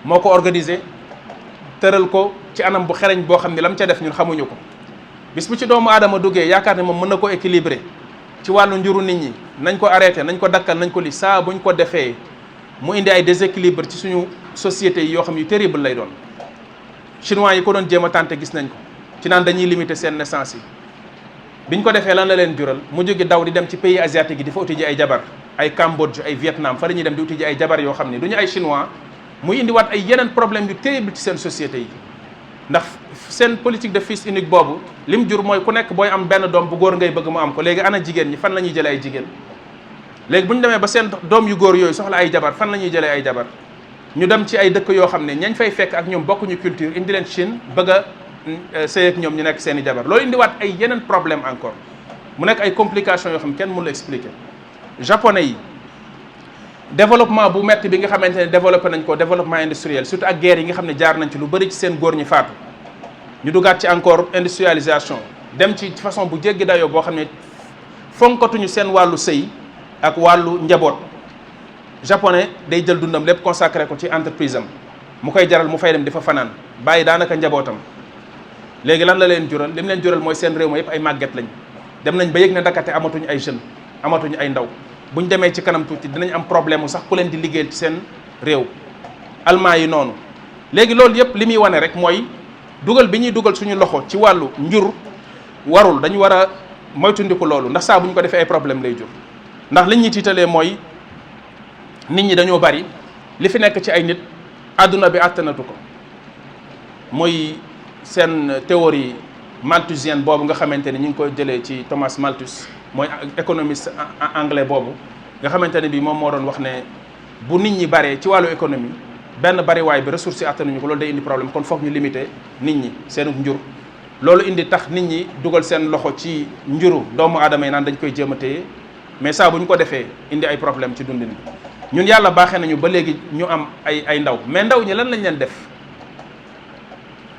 S1: moo ko organisé tëral ko ci anam bu xereñ boo xam ne la mu ca def ñun xamuñu ko bis bu ci doomu aadama duggee yaakaar ne moom mën na ko équilibré ci wàllu njuru nit ñi nañ ko arrêté nañ ko dakkal nañ ko li saa buñ ko defee mu indi ay déséquilibre ci suñu sociétés yi yoo xam yu terrible lay doon chinois yi ko doon jéem a tànte gis nañ ko ci naan dañuy limiter seen naissance yi biñ ko defee lan la leen jural mu jóge daw di dem ci pays asiatique yi di fa uti ji ay jabar ay Cambodge ay Vietnam fa la ñuy dem di uti ji ay jabar yoo xam ne du ñu ay chinois muy indiwaat ay yeneen problème yu terrible ci seen société yi ndax seen politique de fils unique boobu lim jur mooy ku nekk booy am benn doom bu góor ngay bëgg mu am ko léegi ana jigéen ñi fan la ñuy jëlee ay jigéen léegi bu ñu demee ba seen doom yu góor yooyu soxla ay jabar fan la ñuy jëlee ay jabar ñu dem ci ay dëkk yoo xam ne ñañ fay fekk ak ñoom bokkuñu culture indi leen Chine bëgg a sëy ak ñoom ñu nekk seen i jabar loolu indiwaat ay yeneen problème encore mu nekk ay complications yoo xam kenn mënu la expliquer japonais yi développement bu metti bi nga xamante ne développé nañ ko développement industriel surtout ak guerre yi nga xam ne jaar nañ ci lu bëri ci seen góor ñi faatu ñu dugaat ci encore industrialisation dem ci façon bu jéggi dayoo boo xam ne fonkatuñu seen wàllu sëy ak wàllu njaboot. Japonais day jël dundam lépp consacré ko ci entreprise am mu koy jaral mu fay dem di fa fanaan bàyyi daanaka njabootam léegi lan la leen jural li mu leen jural mooy seen réew ma yëpp ay màgget lañ dem nañ ba yëg ne Ndakate amatuñu ay jeunes amatuñu ay ndaw buñ demee ci kanam tuuti dinañ am problème mu sax ku leen di liggéeyal ci seen réew. Allemand yi noonu léegi loolu yëpp li muy wane rek mooy dugal bi ñuy dugal suñu loxo ci wàllu njur warul dañu war a moytundiku loolu ndax saa bu ñu ko defee ay problème lay jur ndax liñ ñuy tiitalee mooy. nit ñi dañoo bari li fi nekk ci ay nit àdduna bi àttanatu ko muy seen théorie malthusienne boobu nga xamante ni ñu ngi koy jëlee ci Thomas Malthus mooy économiste anglais boobu nga xamante ne bi moom moo doon wax ne bu nit ñi baree ci wàllu économie benn bariwaay bi ressources yi àttanuñu ko loolu day indi problème kon foog ñu limiter nit ñi seenug njur loolu indi tax nit ñi dugal seen loxo ci njuru doomu aadama yi naan dañ koy jéem a téye mais saa bu ñu ko defee indi ay problème ci dundin bi ñun yàlla baaxee nañu ba léegi ñu am ay ndaw mais ndaw ñi lan lañ leen def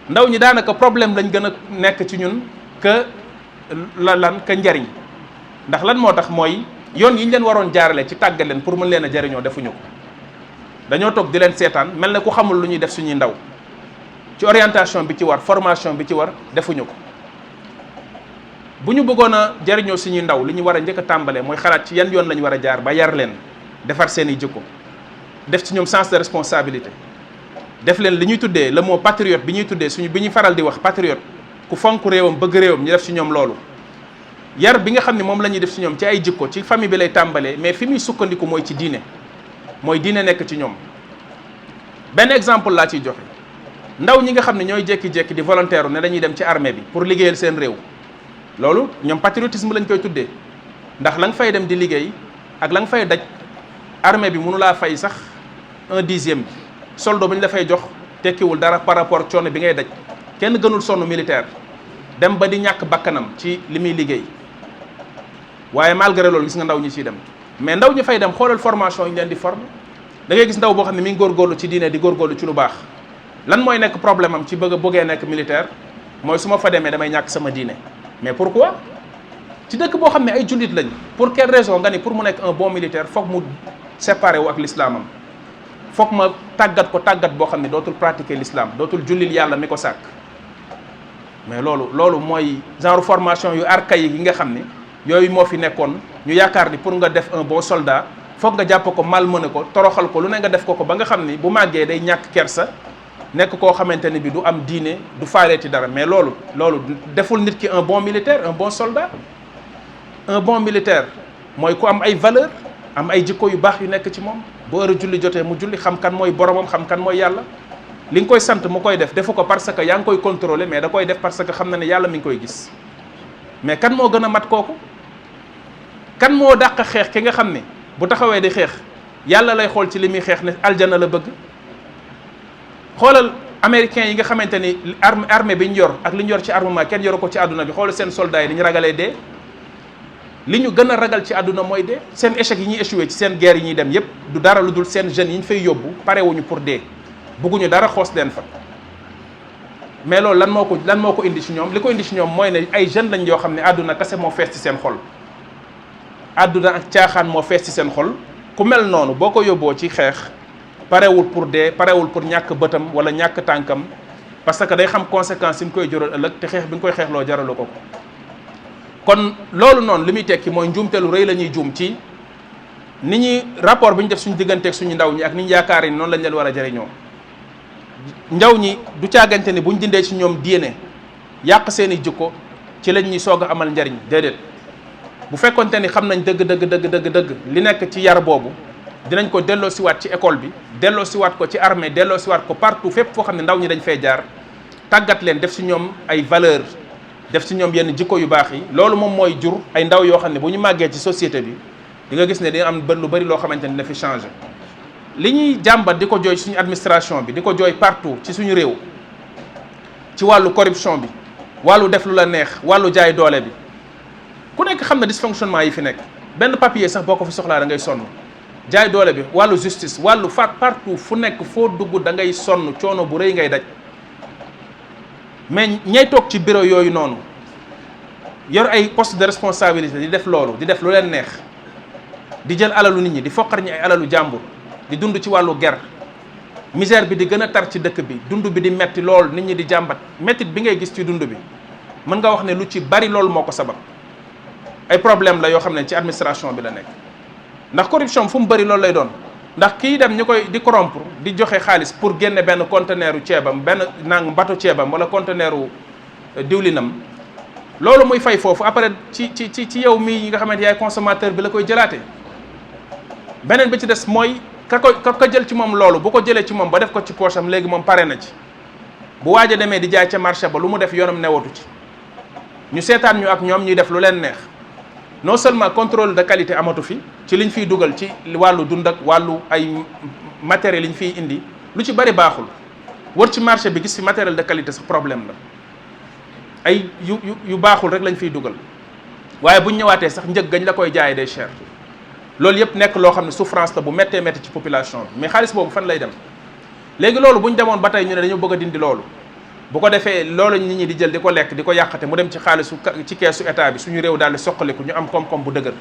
S1: ndaw ñi daanaka problème lañ gën a nekk ci ñun que que njariñ ndax lan moo tax mooy yoon yi ñu leen waroon jaarale ci tàggat leen pour mën leen a jariñoo defuñu ko dañoo toog di leen seetaan mel na ku xamul lu ñuy def suñuy ndaw ci orientation bi ci war formation bi ci war defuñu ko bu ñu bëggoon a jariñoo suñuy ndaw li ñu war a njëkk a tàmbalee mooy xalaat ci yan yoon la ñu war a jaar ba yar leen defar seen i jikko def ci ñoom sens de responsabilité def leen li ñuy tuddee le mot patriote bi ñuy tuddee bi ñuy faral di wax patriote ku fonk réewam bëgg réewam ñu def ci ñoom loolu yar bi nga xam ne moom la ñuy def ci ñoom ci ay jikko ci famille bi lay tàmbalee mais fi muy sukkandiku mooy ci diine mooy diine nekk ci ñoom benn exemple laa ciy joxe ndaw ñi nga xam ne ñooy jékki-jékki di volontaire ne dañuy dem ci armée bi pour liggéeyal seen réew loolu ñoom patriotisme lañ koy tuddee ndax la nga fay dem di liggéey ak la nga fay daj armée bi mënu laa fay sax 1/10 bi soldo bi ñu la fay jox tekkiwul dara par rapport coono bi ngay daj kenn gënul sonn militaire dem ba di ñàkk bakkanam ci li muy liggéey waaye malgré loolu gis nga ndaw ñi ciy dem mais ndaw ñi fay dem xoolal formation yi ñu leen di former da ngay gis ndaw boo xam ne mi ngi góorgóorlu ci diine di góorgóorlu ci lu baax lan mooy nekk problème am ci bëggee nekk militaire mooy su ma fa demee damay ñàkk sama diine mais pourquoi ci dëkk boo xam ne ay jullit lañ pour quelle raison nga ni pour mu nekk un bon militaire foog mu séparé wu ak l'islamam foog ma tàggat ko tàggat boo xam ne dootul pratiquer l'islam dootul jullil yàlla mi ko sàkk mais loolu mooy genre formation yu archaïque yi nga xam ne yooyu moo fi nekkoon ñu yaakaar ni pour nga def un bon soldat foog nga jàpp ko malmené ko toroxal ko lu ne nga def ko ba nga xam ni bu màggee day ñàkk kersa nekk koo xamante ni bi du am diine du faaleeti dara mais loolu deful nit ki un bon militaire un bon soldat un bon militaire mooy ku am ay valeur am ay jikko yu baax yu nekk ci moom bu heure julli jotee mu julli xam kan mooy boromam xam kan mooy yàlla li nga koy sant mu koy def defu ko parce que yaa ngi koy contrôler mais da koy def parce que xam na ne yàlla mi ngi koy gis mais kan moo gën a mat kooku kan moo dàq xeex ki nga xam ne bu taxawee di xeex yàlla lay xool ci li muy xeex ne aljana la bëgg xoolal américains yi nga xamante ni armée bi ñu yor ak li ñu yor ci armement kenn yoru ko ci àdduna bi xoolal seen soldats yi ni ñu ragalee dee li ñu gën a ragal ci àdduna mooy dee seen échec yi ñuy échoué ci seen guerre yi ñuy dem yépp du dara lu dul seen jeunes yi ñu fay yóbbu parewuñu pour dee bugguñu dara xoos leen fa mais loolu lan moo ko indi ci ñoom li ko indi ci ñoom mooy ne ay jeunes lañ yoo xam ne àdduna kese moo fees ci seen xol àdduna ak caaxaan moo fees ci seen xol ku mel noonu boo ko yóbboo ci xeex parewul pour dee parewul pour ñàkk bëtam wala ñàkk tànkam parce que day xam conséquence yi mu koy jural ëllëg te xeex bi nga koy xeexloo jaralu ko kon loolu noonu li muy tekki mooy njuumteelu rëy la ñuy juum ci ni ñuy rapport bi ñu def suñu digganteeg suñu ndaw ñi ak ni ñu yaakaar ni noonu lañ leen war a jëriñoo ndaw ñi du caagante ni buñ dindee ci ñoom diine yàq seen i jikko ci lañ ñuy soog a amal njariñ déedéet bu fekkonte ni xam nañ dëgg li nekk ci yar boobu dinañ ko delloo siwaat ci école bi delloo siwaat ko ci armée delloo siwaat ko partout fépp foo xam ne ndaw ñi dañ fay jaar tàggat leen def ci ñoom ay valeur def ci ñoom yenn jikko yu baax yi loolu moom mooy jur ay ndaw yoo xam ne bu ñu màggee ci société bi di nga gis ne dina am lu bari loo xamante ni dina fi changé li ñuy jàmbat di ko jooy suñu administration bi di ko jooy partout ci suñu réew ci wàllu corruption bi wàllu def lu la neex wàllu jaay doole bi ku nekk xam na dysfonctionnement yi fi nekk benn papier sax boo ko fi soxlaa da ngay sonn jaay doole bi wàllu justice wàllu faat partout fu nekk foo dugg da ngay sonn coono bu rëy ngay daj mais ñay toog ci bureau yooyu noonu yor ay poste de responsabilité di def loolu di def lu leen neex di jël alalu nit ñi di foqar ñi ay alalu jàmbur di dund ci wàllu ger misère bi di gën a tar ci dëkk bi dund bi di metti lool nit ñi di jàmbat mettit bi ngay gis ci dund bi mën nga wax ne lu ci bari loolu moo ko sabab ay problème la yoo xam ne ci administration bi la nekk ndax corruption fu mu bari loolu lay doon ndax kii dem ñu koy di corrompre di joxe xaalis pour génne benn conteneur u ceebam benn nang bateau ceebam wala conteneur u diwlinam loolu muy fay foofu après ci yow mii nga xamante yaay consommateur bi la koy jëlaate beneen bi ci des mooy ka jël ci moom loolu bu ko jëlee ci moom ba def ko ci poche am léegi moom pare na ci bu waaj a demee di jaay ca marché ba lu mu def yoonam newatu ci ñu seetaan ñu ak ñoom ñuy def lu leen neex non seulement contrôle de qualité amatu fi ci liñ fiy dugal ci wàllu dund ak wàllu ay matériel yi ñu fiy indi lu ci bari baaxul wër ci marché bi gis fi matériel de qualité sax problème la ay yu baaxul rek lañ fiy dugal waaye buñ ñëwaatee sax njëg gañ la koy jaayee day cher loolu yëpp nekk loo xam ne souffrance la bu méttee métti ci population bi mais xaalis boobu fan lay dem léegi loolu bu ñu demoon ba tey ñu ne dañu bëgg a dindi loolu bu ko defee loolu nit ñi di jël di ko lekk di ko yàqate mu dem ci xaalisu ci keesu état bi suñu réew daal di soqaliku ñu am koom-koom bu dëgër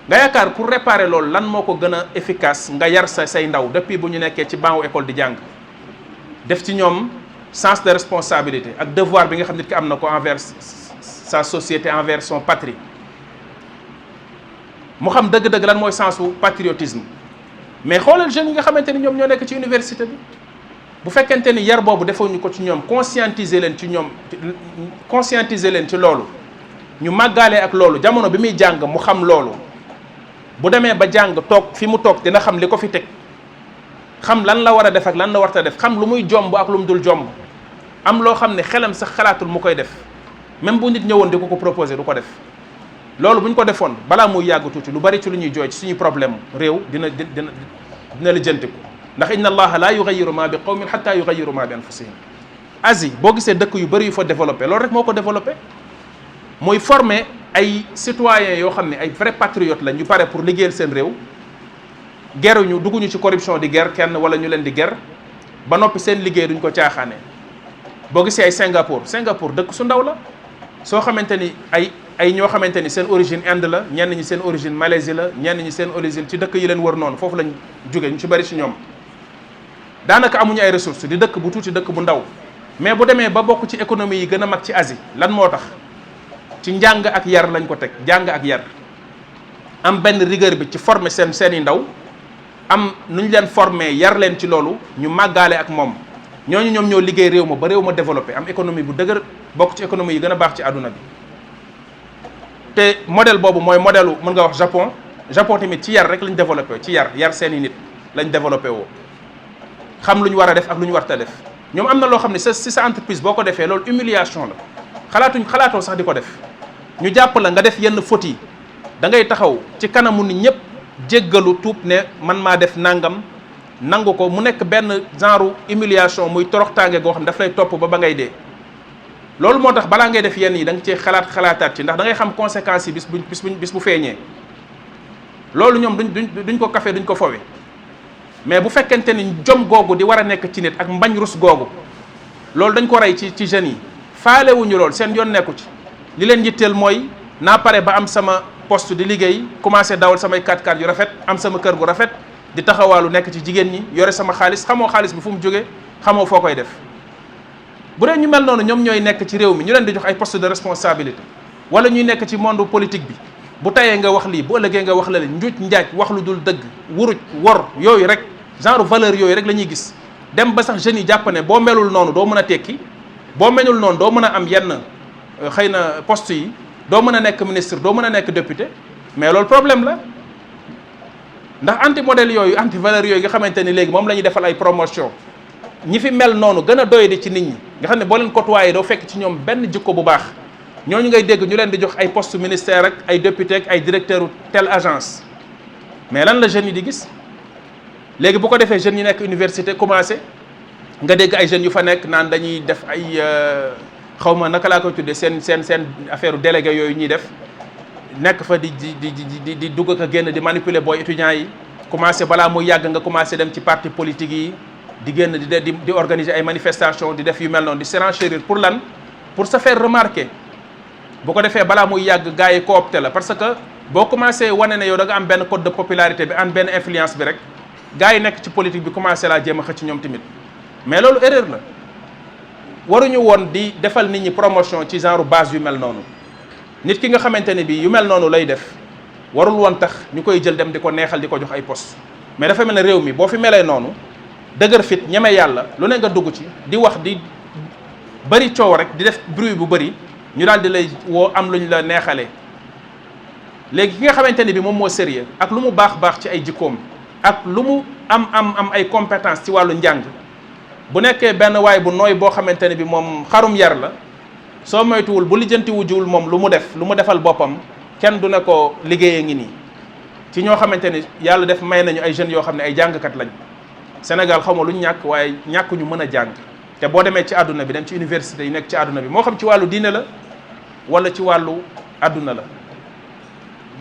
S1: nga yaakaar pour réparer loolu lan moo ko gën a efficace nga yar say ndaw depuis bu ñu nekkee ci banc école di jàng def ci ñoom sens de responsabilité ak devoir bi nga xam nit ki am na ko envers sa société envers son patrie mu xam dëgg-dëgg lan mooy sensu patriotisme mais xoolal jeunes yi nga xamante ni ñoom ñoo nekk ci université bi bu fekkente ni yar boobu defuñu ko ci ñoom conscientiser leen ci loolu ñu màggaale ak loolu jamono bi muy jàng mu xam loolu bu demee ba jàng toog fi mu toog dina xam li ko fi teg xam lan la war a def ak lan la warta def xam lu muy jomb ak lu mu dul jomb am loo xam ne xelam sax xalaatul mu koy def même bu nit ñëwoon di ko proposé du ko def loolu bu ñu ko defoon balaa muy yàgg tuuti lu bari ci lu ñuy jooy ci suñu problème réew dina la jëntiku ndax inna allaha la yughayyiru ma bi qawmin hatta yughayyiru ma bi anfusihim Asie boo gisee dëkk yu bari yu fa développé loolu rek moo ko développé mooy former ay citoyens yoo xam ne ay vrais patriotes la ñu pare pour liggéeyal seen réew geruñu dugguñu ci corruption di ger kenn wala ñu leen di ger ba noppi seen liggéey duñ ko caaxaanee boo gisee ay Singapour dëkk su ndaw la soo xamante ni ay ñoo xamante ni seen origine Inde la ñenn ñi seen origine Malaisie la ñenn ñi seen origine ci dëkk yi leen wër noonu foofu lañ jóge ñu ci bari ci ñoom daanaka amuñu ay ressources di dëkk bu tuuti dëkk bu ndaw mais bu demee ba bokk ci économie yi gën a mag ci Asie lan moo tax ci njàng ak yar lañ ko teg njàng ak yar am benn rigueur bi ci former seeni ndaw am nu ñu leen former yar leen ci loolu ñu màggaale ak moom ñooñu ñoom ñoo liggéey réew ma ba réew ma développé am économie bu dëgër bokk ci économie yi gën a baax ci àdduna bi te modèle boobu mooy modèle mën nga wax Japon tamit ci yar rek lañ développé ci yar seeni nit lañ développé woo xam lu ñu war a def ak lu ñu warta def ñoom am na loo xam ne si sa entreprise boo ko defee loolu humiliation la xalaatoo sax di ko def ñu jàpp la nga def yenn fautes yi da ngay taxaw ci kanamu nit ñëpp jéggalu tuub ne man maa def nangam nangu ko mu nekk benn genre humiliation muy toroxtaange goo xam ne daf lay topp ba ngay dee loolu moo tax balaa ngay def yenn yi da nga cee xalaataat ci ndax da ngay xam conséquences yi bis bu feeñee loolu ñoom duñ ko kafe duñ ko fowe mais bu fekkente ni jom googu di war a nekk ci nit ak mbañ rus googu loolu dañ ko rey ci jeunes yi faalewuñu loolu seen yoon nekku ci li leen yitteel mooy naa pare ba am sama poste di liggéey commencé dawal samay 4x4 yu rafet am sama kër gu rafet di taxawaalu nekk ci jigéen ñi yore sama xaalis xamoo xaalis bi fu mu jógee xamoo foo koy def bu dee ñu mel noonu ñoom ñooy nekk ci réew mi ñu leen di jox ay poste de responsabilité wala ñuy nekk ci monde politique bi bu tayee nga wax lii bu ëllëgee nga wax la leen njuuj njaaj wax lu dul dëgg wuruj wor yooyu rek genre valeur yooyu rek la ñuy gis dem ba sax jeunes yi jàpp ne boo melul noonu doo mën a tekki boo melul noonu doo mën a am yenn xëy na poste yi doo mën a nekk ministre doo mën a nekk député mais loolu problème la ndax anti modèle yooyu anti valeur yooyu nga xamante ni léegi moom la ñuy defal ay promotion ñi fi mel noonu gën a doyadi ci nit ñi nga xam ne boo leen côtoyé doo fekk ci ñoom benn jikko bu baax ñooñu ngay dégg ñu leen di jox ay poste ministère ak ay député ak ay directeur u telle agence mais lan la jeunes yi di gis léegi bu ko defee jeunes yi nekk université commencé nga dégg ay jeunes yu fa nekk naan dañuy def ay xaw ma naka laa koy tuddee seen affaire délégué yooyu ñuy def nekk fa di dugg ak a génn di manipuler booy étudiants yi commencé balaa muy yàgg nga commencé dem ci parti politique yi di génn di organiser ay manifestations di def yu mel noonu di surenchérir pour lan pour se faire remarquer bu ko defee balaa muy yàgg gars yi coopté la parce que boo commencé wane ne yow da nga am benn code de popularité bi am benn influence bi rek gars yi nekk ci politique bi commencé laa jéem a xëcc ñoom tamit mais loolu erreur la waruñu woon di defal nit ñi promotion ci genre base yu mel noonu nit ki nga xamante ne bii yu mel noonu lay def warul woon tax ñu koy jël dem di ko neexal di ko jox ay poste mais dafa mel ne réew mi boo fi melee noonu dëgër fit ñeme yàlla lu ne nga dugg ci di wax di bëri coow rek di def bruit bu bëri ñu daal di lay woo am luñ la neexalee léegi ki nga xamante ne bi moom moo sérieux ak lu mu baax ci ay jikkoom ak lu mu am ay compétence ci wàllu njàng bu nekkee benn waay bu nooy boo xamante ne bi moom xarum yar la soo moytuwul bu lijjanti wujuwul moom lu mu defal boppam kenn du ne ko liggéeyee ngi nii ci ñoo xamante ni yàlla def may nañu ay jeunes yoo xam ne ay jàngkat lañ Sénégal xaw ma lu ñu ñàkk waaye ñàkk ñu mën a jàng te boo demee ci àdduna bi dem ci université yi nekk ci àdduna bi moo xam ci wàllu diine la wala ci wàllu àdduna la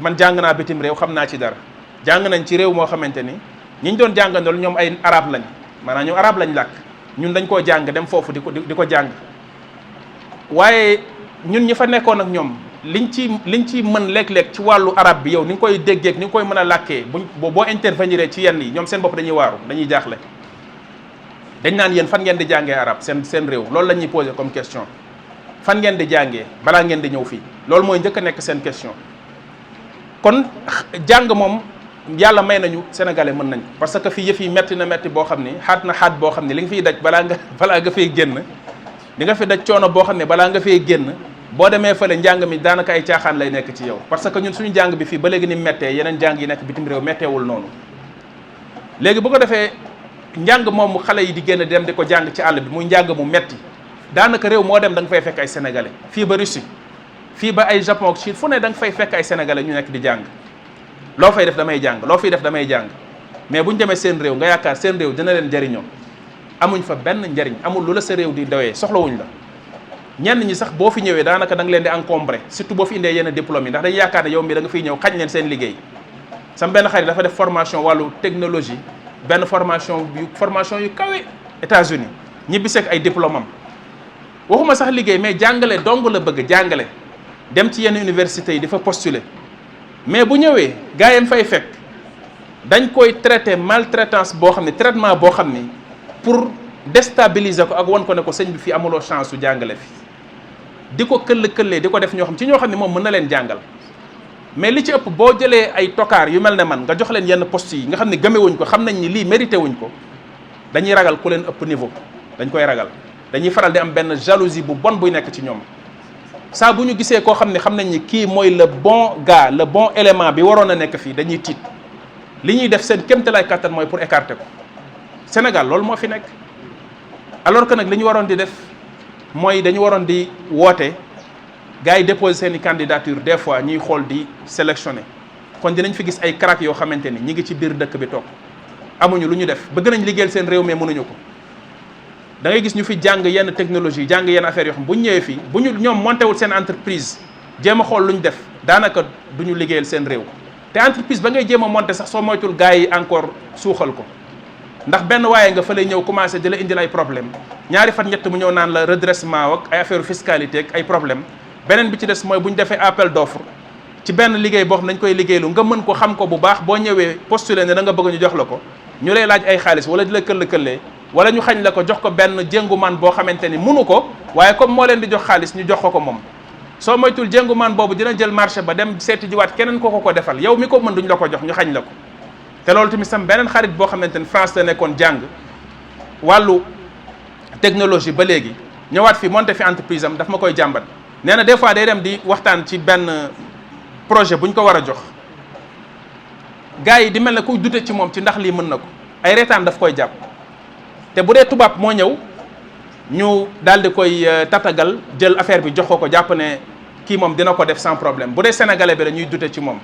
S1: man jàng naa bitim réew xam naa ci dara jàng nañ ci réew moo xamante ni ñi ñu doon jàngandool ñoom ay arab lañ maanaam ñoom arab lañ làkk ñun dañ koo jàng dem foofu di ko jàng waaye ñun ñi fa nekkoon ak ñoom liñ ci mën léeg-léeg ci wàllu arab bi yow ni nga koy déggeeg ni nga koy mën a làkkee boo intervenir ci yenn yi ñoom seen bopp dañuy waaru dañuy jaaxle dañ naan yéen fan ngeen di jàngee arab seen réew loolu la ñuy posé comme question fan ngeen di jàngee balaa ngeen di ñëw fii loolu mooy njëkk a nekk seen question kon jàng moom yàlla may nañu sénégalais mën nañ parce que fii yëf yi metti na metti boo xam ni xaat boo xam ne li nga fiy daj balaa nga fay génn di nga fi daj coono boo xam ne balaa nga fay génn boo demee fële njàng mi daanaka ay caaxaan lay nekk ci yow parce que ñun suñu jàng bi fii ba léegi ni méttee yeneen jàng yi nekk bitim réew métteewul noonu léegi bu ko defee njàng moom xale yi di génn dem di ko jàng ci àll bi muy njàng mu metti daanaka réew moo dem da nga fay fekk ay sénégalais fii ba Russie fii ba ay Japon ak Chine fu ne da nga fay fekk ay sénégalais ñu nekk di jàng loo fay def damay jàng loo fiy def damay jàng mais bu ñu demee seen réew nga yaakaar seen réew dina leen jëriñoo amuñ fa benn njariñ amul lu la sa réew di doyee soxlawuñ la ñenn ñi sax boo fi ñëwee daanaka da nga leen di encombré surtout boo fi indee yenn diplôme yi ndax dañuy yaakaar ne yow mi da nga fiy ñëw xañ leen seen liggéey sam benn xarit dafa def formation wàllu technologie benn formation yu kawe États-Unis ñibbi seeg ay diplôme am waxuma sax liggéey mais jàngale dong la bëgg jàngale dem ci yenn universités yi di fa postuler mais bu ñëwee gars yi fay fekk dañ koy traité maltraitance boo xam ne traitement boo xam ni pour déstabiliser ko ak won ko ne ko sëñ bi fii amuloo chance su jàngale fi di ko këllee di ko def ñoo xam ne moom mën na leen jàngal mais li ci ëpp boo jëlee ay tokaar yu mel ne man nga jox leen yenn poste yi nga xam ne gëmewuñ ko xam nañ ni lii mérité wuñ ko dañuy ragal ku leen ëpp niveau dañ koy ragal dañuy faral di am benn jalousie bu bon buy nekk ci ñoom saa bu ñu gisee koo xam ne xam nañ ni kii mooy le bon gars le bon élément bi waroon a nekk fii dañuy tiit li ñuy def seen kéemtalaay kattan mooy pour écarter ko Sénégal loolu moo fi nekk alors que nag li ñu waroon di def mooy dañu waroon di woote gars yi déposer seen i candidature des fois ñuy xool di sélectionner kon dinañ fi gis ay crack yoo xamante ni ñi ngi ci biir dëkk bi toog amuñu lu ñu def bëgg nañ liggéeyal seen réew mais mënuñu ko da ngay gis ñu fi jàng yenn technologie jàng yenn affaires yoo xam bu ñu ñëwee fii bu ñu ñoom monté wul seen entreprise jéem a xool lu ñu def daanaka du ñu liggéeyal seen réew te entreprise ba ngay jéem a monté sax soo moytul gars yi encore suuxal ko ndax benn waaye nga fa lay ñëw commencé di la indil ay problème ñaari fan ñett mu ñëw naan la redressement ak ay affaire fiscalité ak ay problème beneen bi ci des mooy bu ñu defee appel d'offre ci benn liggéey boo xam dañ koy liggéeylu nga mën ko xam ko bu baax boo ñëwee postulé ne da nga bëgg ñu jox la ko ñu lay laaj ay xaalis wala di la këll-këllee wala ñu xañ la ko jox ko benn jéngumaan boo xamante ni munu ko waaye comme moo leen di jox xaalis ñu jox ko moom soo moytul jéngumaan boobu dina jël marché ba dem seeti jiwaat keneen ko defal yow mi ko mën duñ la ko jox ñu xañ la ko te loolu tamit sam beneen xarit boo xamante ni France la nekkoon jàng wàllu technologie ba léegi ñëwaat fi monté fi entreprise am daf ma koy jàmbat nee na des fois day dem di waxtaan ci benn projet bu ñu ko war a jox gars yi di mel ne kuy dute ci moom ci ndax lii mën na ko ay reetaan daf koy jàpp te bu dee tubaab moo ñëw ñu daal di koy tatagal jël affaire bi jox ko jàpp ne kii moom dina ko def sans problème bu dee sénégalais bi la ñuy dute ci moom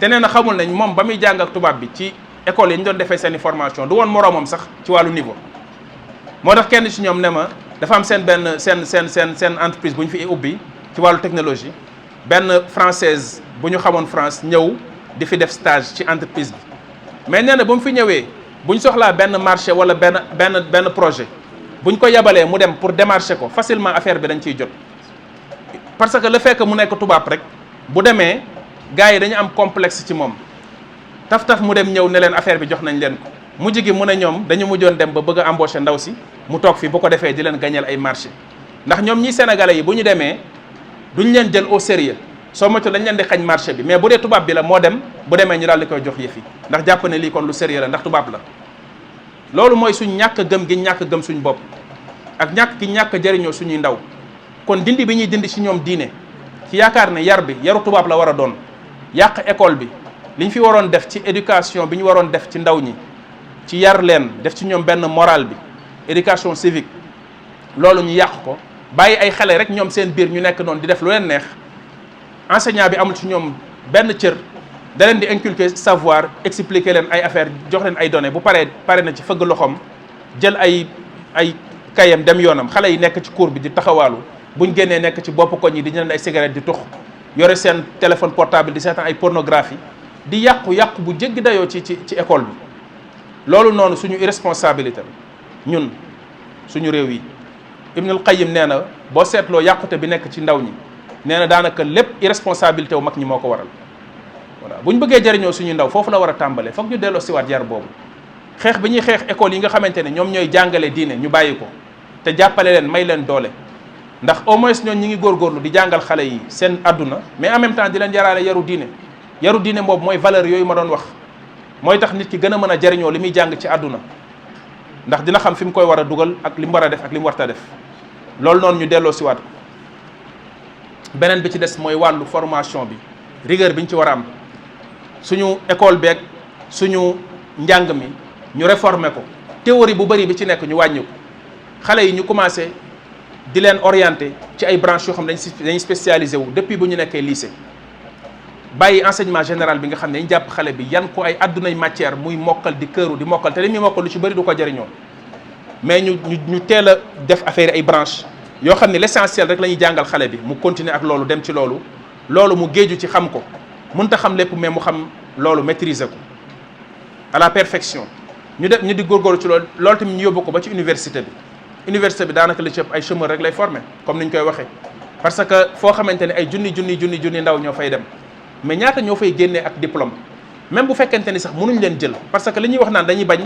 S1: te nee na xamul nañ moom ba muy jàng ak tubaab bi ci école yi ñu doon defee seen i formation du woon moroomam sax ci wàllu niveau moo tax kenn ci ñoom ne ma dafa am seen benn seen entreprise bu ñu fi ubbi ci wàllu technologie benn française bu ñu xamoon France ñëw di fi def stage ci entreprise bi mais nee na ba mu fi ñëwee buñ soxlaa benn marché wala benn projet buñ ko yabalee mu dem pour démarcher ko facilement affaire bi dañ ciy jot parce que le fait que mu nekk tubaab rek bu demee gars yi dañu am complexe ci moom taf mu dem ñëw ne leen affaire bi jox nañ leen ko mujj gi mu ne ñoom dañu mujjoon dem ba bëgg a embaucher ndaw si mu toog fi bu ko defee di leen gañeel ay marché ndax ñoom ñi sénégalais yi bu ñu demee duñ leen jël au sérieux soo moytu dañ leen di xañ marché bi mais bu dee tubaab bi la moo dem bu demee ñu daal di koy jox yëf yi ndax jàpp ne lii kon lu sérieux la ndax tubaab la loolu mooy suñ ñàkk gëm gi ñàkk gëm suñ bopp ak ñàkk gi ñàkk jëriñoo suñuy ndaw kon dindi bi ñuy dindi ci ñoom diine ci yaakaar ne yar bi yaru tubaab la war a doon yàq école bi li ñu fi waroon def ci éducation bi ñu waroon def ci ndaw ñi ci yar leen def ci ñoom benn morale bi éducation civique loolu ñu yàq ko bàyyi ay xale rek ñoom seen biir ñu nekk noonu di def lu leen neex enseignant bi amul ci ñoom benn cër da leen di inculquer savoir expliquer leen ay affaire jox leen ay données bu pare na ci fëgg loxoom jël ay kayam dem yoonam xale yi nekk ci cours bi di taxawaalu buñ génnee nekk ci bopp koñ yi di jënd ay cigarette di tux yore seen téléphone portable di seetaan ay pornographie di yàqu bu jéggi dayoo ci école bi loolu noonu suñu irresponsabilité ñun suñu réew yi Ibnul Qayyim nee na boo seetloo yàqute bi nekk ci ndaw ñi nee na daanaka lépp irresponsabilité wu mag ñi moo ko waral voilà bu ñu bëggee jëriñoo suñu ndaw foofu la war a tàmbalee foog ñu delloo siwaat yar boobu xeex bi ñuy xeex école yi nga xamante ne ñoom ñooy jàngale diine ñu bàyyi ko te jàppale leen may leen doole ndax au moins ñoon ñi ngi góorgóorlu di jàngal xale yi seen adduna mais en même temps di leen yaraale yaru diine boobu mooy valeur yooyu ma doon wax mooy tax nit ki gën a mën a jëriñoo li muy jàng ci àdduna ndax dina xam fi mu koy war a dugal ak li mu war a def ak li mu warta def loolu noonu ñu delloo siwaat ko beneen bi ci des mooy wàllu formation bi rigueur bi ñu ci war a am suñu école beeg suñu njàng mi ñu réformer ko théorie bu bëri bi ci nekk ñu wàññi ko xale yi ñu commencé di leen orienté ci ay branches yoo xam ne dañuy spécialisé wu depuis bu ñu nekkee lycée bàyyi enseignement général bi nga xam ne dañu jàpp xale bi yan ko ay addunay matière muy mokkal di këru di mokkal te li muy mokkal lu ci bëri du ko jëriñoo mais ñu teel a def affaire ay branches yoo xam ne l'essentiel rek la ñuy jàngal xale bi mu continuer ak loolu dem ci loolu mu géeju ci xam ko mënta xam lépp mais mu xam loolu maîtriser ko à la perfection ñu di góorgóorlu ci loolu tamit ñu yóbbu ko ba ci université bi daanaka li ci ëpp ay chômeur rek lay former comme ni ñu koy waxee parce que foo xamante ne ay junni ndaw ñoo fay dem mais ñaata ñoo fay génnee ak diplôme même bu fekkente ni sax mënuñ leen jël parce que li ñuy wax naan dañuy bañ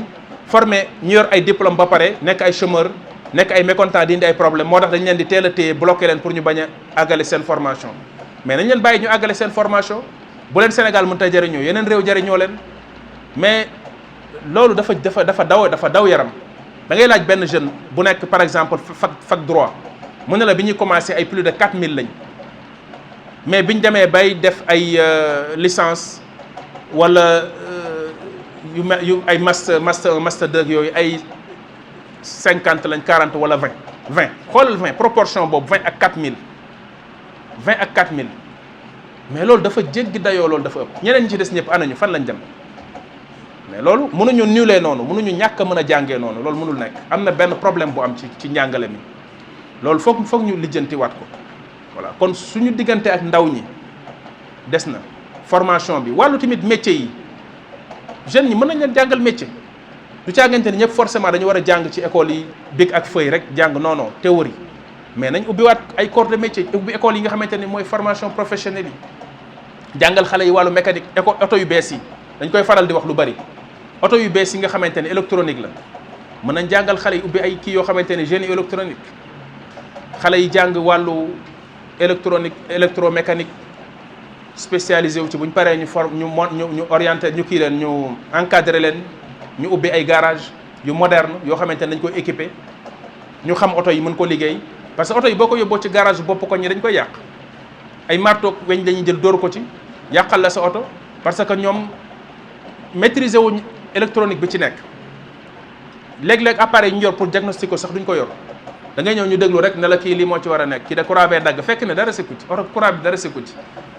S1: former ñu yor ay diplôme ba pare nekk ay chômeur nekk ay mécontent di indi ay problème moo tax dañ leen di teel a téye bloqué leen pour ñu bañ a àggale seen formation mais nañ leen bàyyi ñu àggale seen formation bu leen Sénégal mën ta jëriñoo yeneen réew jëriñoo leen mais loolu dafa daw yaram da ngay laaj benn jeune bu nekk par exemple fac droit mu ne la bi ñuy commencé ay plus de 4000 lañ mais biñ demee bay def ay licence wala yu ay master 2 yooyu ay 50 lañ 40 wala 20 xoolal 20 proportion boobu 20 ak 4000 mais loolu dafa jéggi dayoo loolu dafa ëpp ñeneen ñi ci des ñëpp anañu fan lañ dem mais loolu mënuñu niwlee noonu mënuñu ñàkk a mën a jàngee noonu loolu mënul nekk am na benn problème bu am ci njàngale mi loolu foog ñu lijjantiwaat ko voilà kon suñu diggante ak ndaw ñi des na formation bi wàllu tamit métier yi jeunes ñi mën nañ leen jàngal métier du caagante ni ñëpp forcément dañu war a jàng ci école yi bic ak feuille rek jàng non théorie mais nañ ubbiwaat ay corps de métier ubbi école yi nga xamante ni mooy formation professionnelle yi jàngal xale yi wàllu mécanique école oto yu bees yi dañ koy faral di wax lu bari oto yu bees yi nga xamante ne électronique la mën nañ jàngal xale yi ubbi ay kii yoo xamante ne génie électronique xale yi jàng wàllu électromécanique spécialisé wu ci bu ñu paree ñu orienté ñu kii leen ñu encadré leen ñu ubbi ay garage yu moderne yoo xamante ne dañ koy équipé ñu xam oto yi mën ko liggéey parce que oto yi boo ko yóbboo ci garage bopp ko ñi dañ koy yàq ay marteau weñ lañuy jël dóor ko ci yàqal la sa oto parce que ñoom maîtriser wuñ électronique bi ci nekk léeg-léeg appareil ñu yor pour diagnostic ko sax duñ ko yor da ngay ñëw ñu déglu rek ne la kii lii moo ci war a nekk kii de courant bee dagg fekk ne dara sikku ci oto courant bi dara sikku ci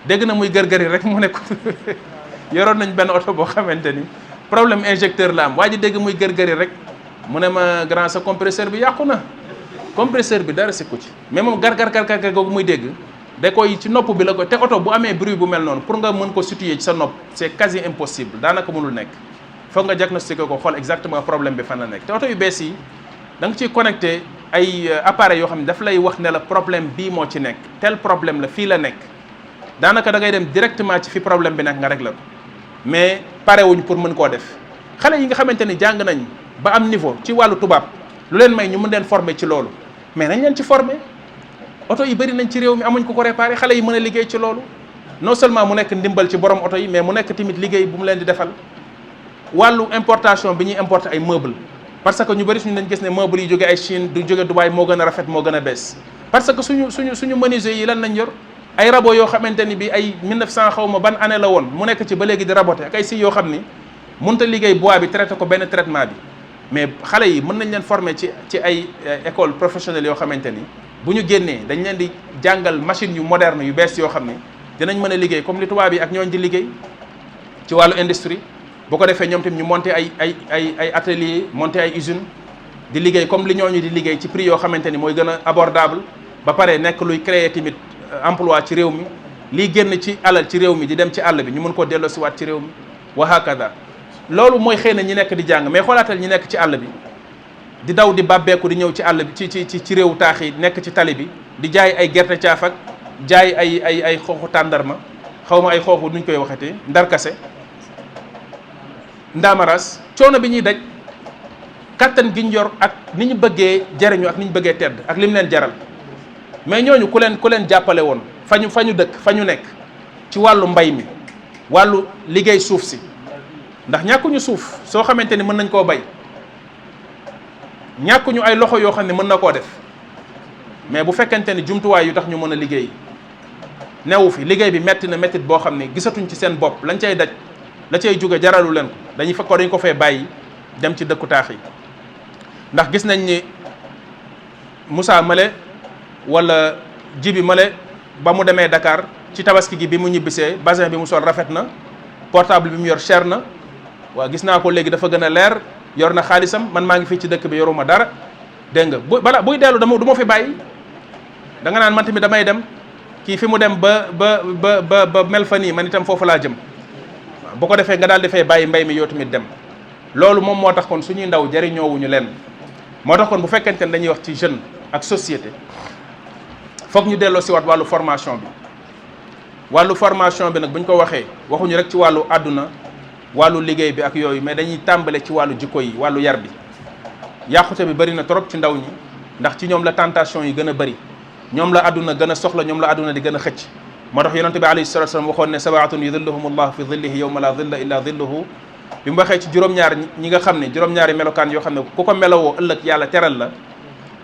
S1: dégg na muy gër-gëri rek mu ne ko yoroon nañ benn oto boo xamante ni problème injecteur la am waa ji dégg muy gër-gëri rek mu ne ma grand sa compresseur bi yàqu na compresseur bi dara sikku ci mais moom gar-gar googu muy dégg da koy ci nopp bi la ko te oto bu amee bruit bu mel noonu pour nga mën ko situer ci sa nopp c'est quasi impossible daanaka mënul nekk foog nga diagnostiqué ko xool exactement problème bi fan la nekk te oto yu bees yi da nga ciy connecté ay appareils yoo xam ne daf lay wax ne la problème bii moo ci nekk tel problème la fii la nekk daanaka da ngay dem directement ci fi problème bi nekk nga réglé ko mais parewuñ pour mën koo def xale yi nga xamante ni jàng nañ ba am niveau ci wàllu tubaab lu leen may ñu mën leen former ci loolu mais nañ leen ci former oto yi bëri nañ ci réew mi amuñ ko réparé xale yi mën a liggéey ci loolu non seulement mu nekk ndimbal ci borom oto yi mais mu nekk tamit liggéey bu mu leen di defal wàllu importation bi ñuy importer ay meubles parce que ñu bëri suñu dañ gis ne meubles yi jóge ay Chine du jóge Dubaï moo gën a rafet moo gën a bees parce que suñu menuisier yi lan lañ yor ay rabot yoo xamante ni bi ay 1900 xaw ma ban année la woon mu nekk ci ba léegi di raboter ak ay si yoo xam ni mënut a liggéey bois bi traité ko benn traitement bi mais xale yi mën nañ leen former ci ay école professionnelle yoo xamante ni bu ñu génnee dañ leen di jàngal machine yu moderne yu bees yoo xam ni dinañ mën a liggéey comme li tubaab yi ak ñooñ di liggéey ci wàllu industrie bu ko defee ñoom tamit ñu monter ay atelier monter ay usine di liggéey comme li ñooñu di liggéey ci prix yoo xamante ni mooy gën a abordable ba pare nekk luy créer tamit emploi ci réew mi lii génn ci alal ci réew mi di dem ci àll bi ñu mën koo delloosiwaat ci réew mi wa hakada loolu mooy xëy na ñi nekk di jàng mais xoolaatal ñi nekk ci àll bi di daw di bàbbeeku di ñëw ci àll bi ci réewu taax yi nekk ci tali bi di jaay ay gerte caaf ak jaay ay xooxu tàndarma xaw ma ay xooxu nuñ koy waxatee ndarkase ndaamaras coono bi ñuy daj kattan gi ñu yor ak ni ñu bëggee jariñu ak ni ñu bëggee tedd ak lim leen jaral mais ñooñu ku leen jàppale woon fa ñu dëkk fa ñu nekk ci wàllu mbay mi wàllu liggéey suuf si ndax ñàkkuñu suuf soo xamante ni mën nañ koo bay ñàkkuñu ay loxo yoo xam ne mën na koo def mais bu fekkente ni jumtuwaay yu tax ñu mën a liggéey newu fi liggéey bi metti na mettit boo xam ne gisatuñ ci seen bopp lañ cay daj la cay jóge jaralu leen ko dañ ko fee bàyyi dem ci dëkku taax yi ndax gis nañ ni Moussa Male wala Jibi Male ba mu demee Dakar ci tabaski gi bi mu ñibbisee basin bi mu sol rafet na portable bi mu yor cher na waaw gis naa ko léegi dafa gën a leer yor na xaalisam man maa ngi fii ci dëkk bi yoruma dara dégg nga buy dellu du ma fi bàyyi da nga naan man tamit damay dem kii fi mu dem ba mel fa nii man itam foofu laa jëm bu ko defee nga daal di fay bàyyi mbay mi yow tamit dem loolu moom moo tax kon suñuy ndaw jariñoowuñu leen moo tax kon bu fekkente ne dañuy wax ci jeune ak société foog ñu delloo si waat wàllu formation bi nag bu ñu ko waxee waxuñu rek ci wàllu àdduna wàllu liggéey bi ak yooyu mais dañuy tàmbale ci wàllu jikko yi wàllu yar bi yàqute bi bëri na trop ci ndaw ñi ndax ci ñoom la tentation yi gën a bëri ñoom la àdduna gën a soxla ñoom la àdduna di gën a xëcc moo tax yonente bi alayhi salatu wasallam waxoon ne sabaatun yudilluhum allahu fi dhillihi yawma la dhilla illa dhilluhu bi mu waxee ci juróom-ñaar ñi nga xam ne juróom-ñaari melokaan yoo xam ne ku ko melowoo ëllëg yàlla teral la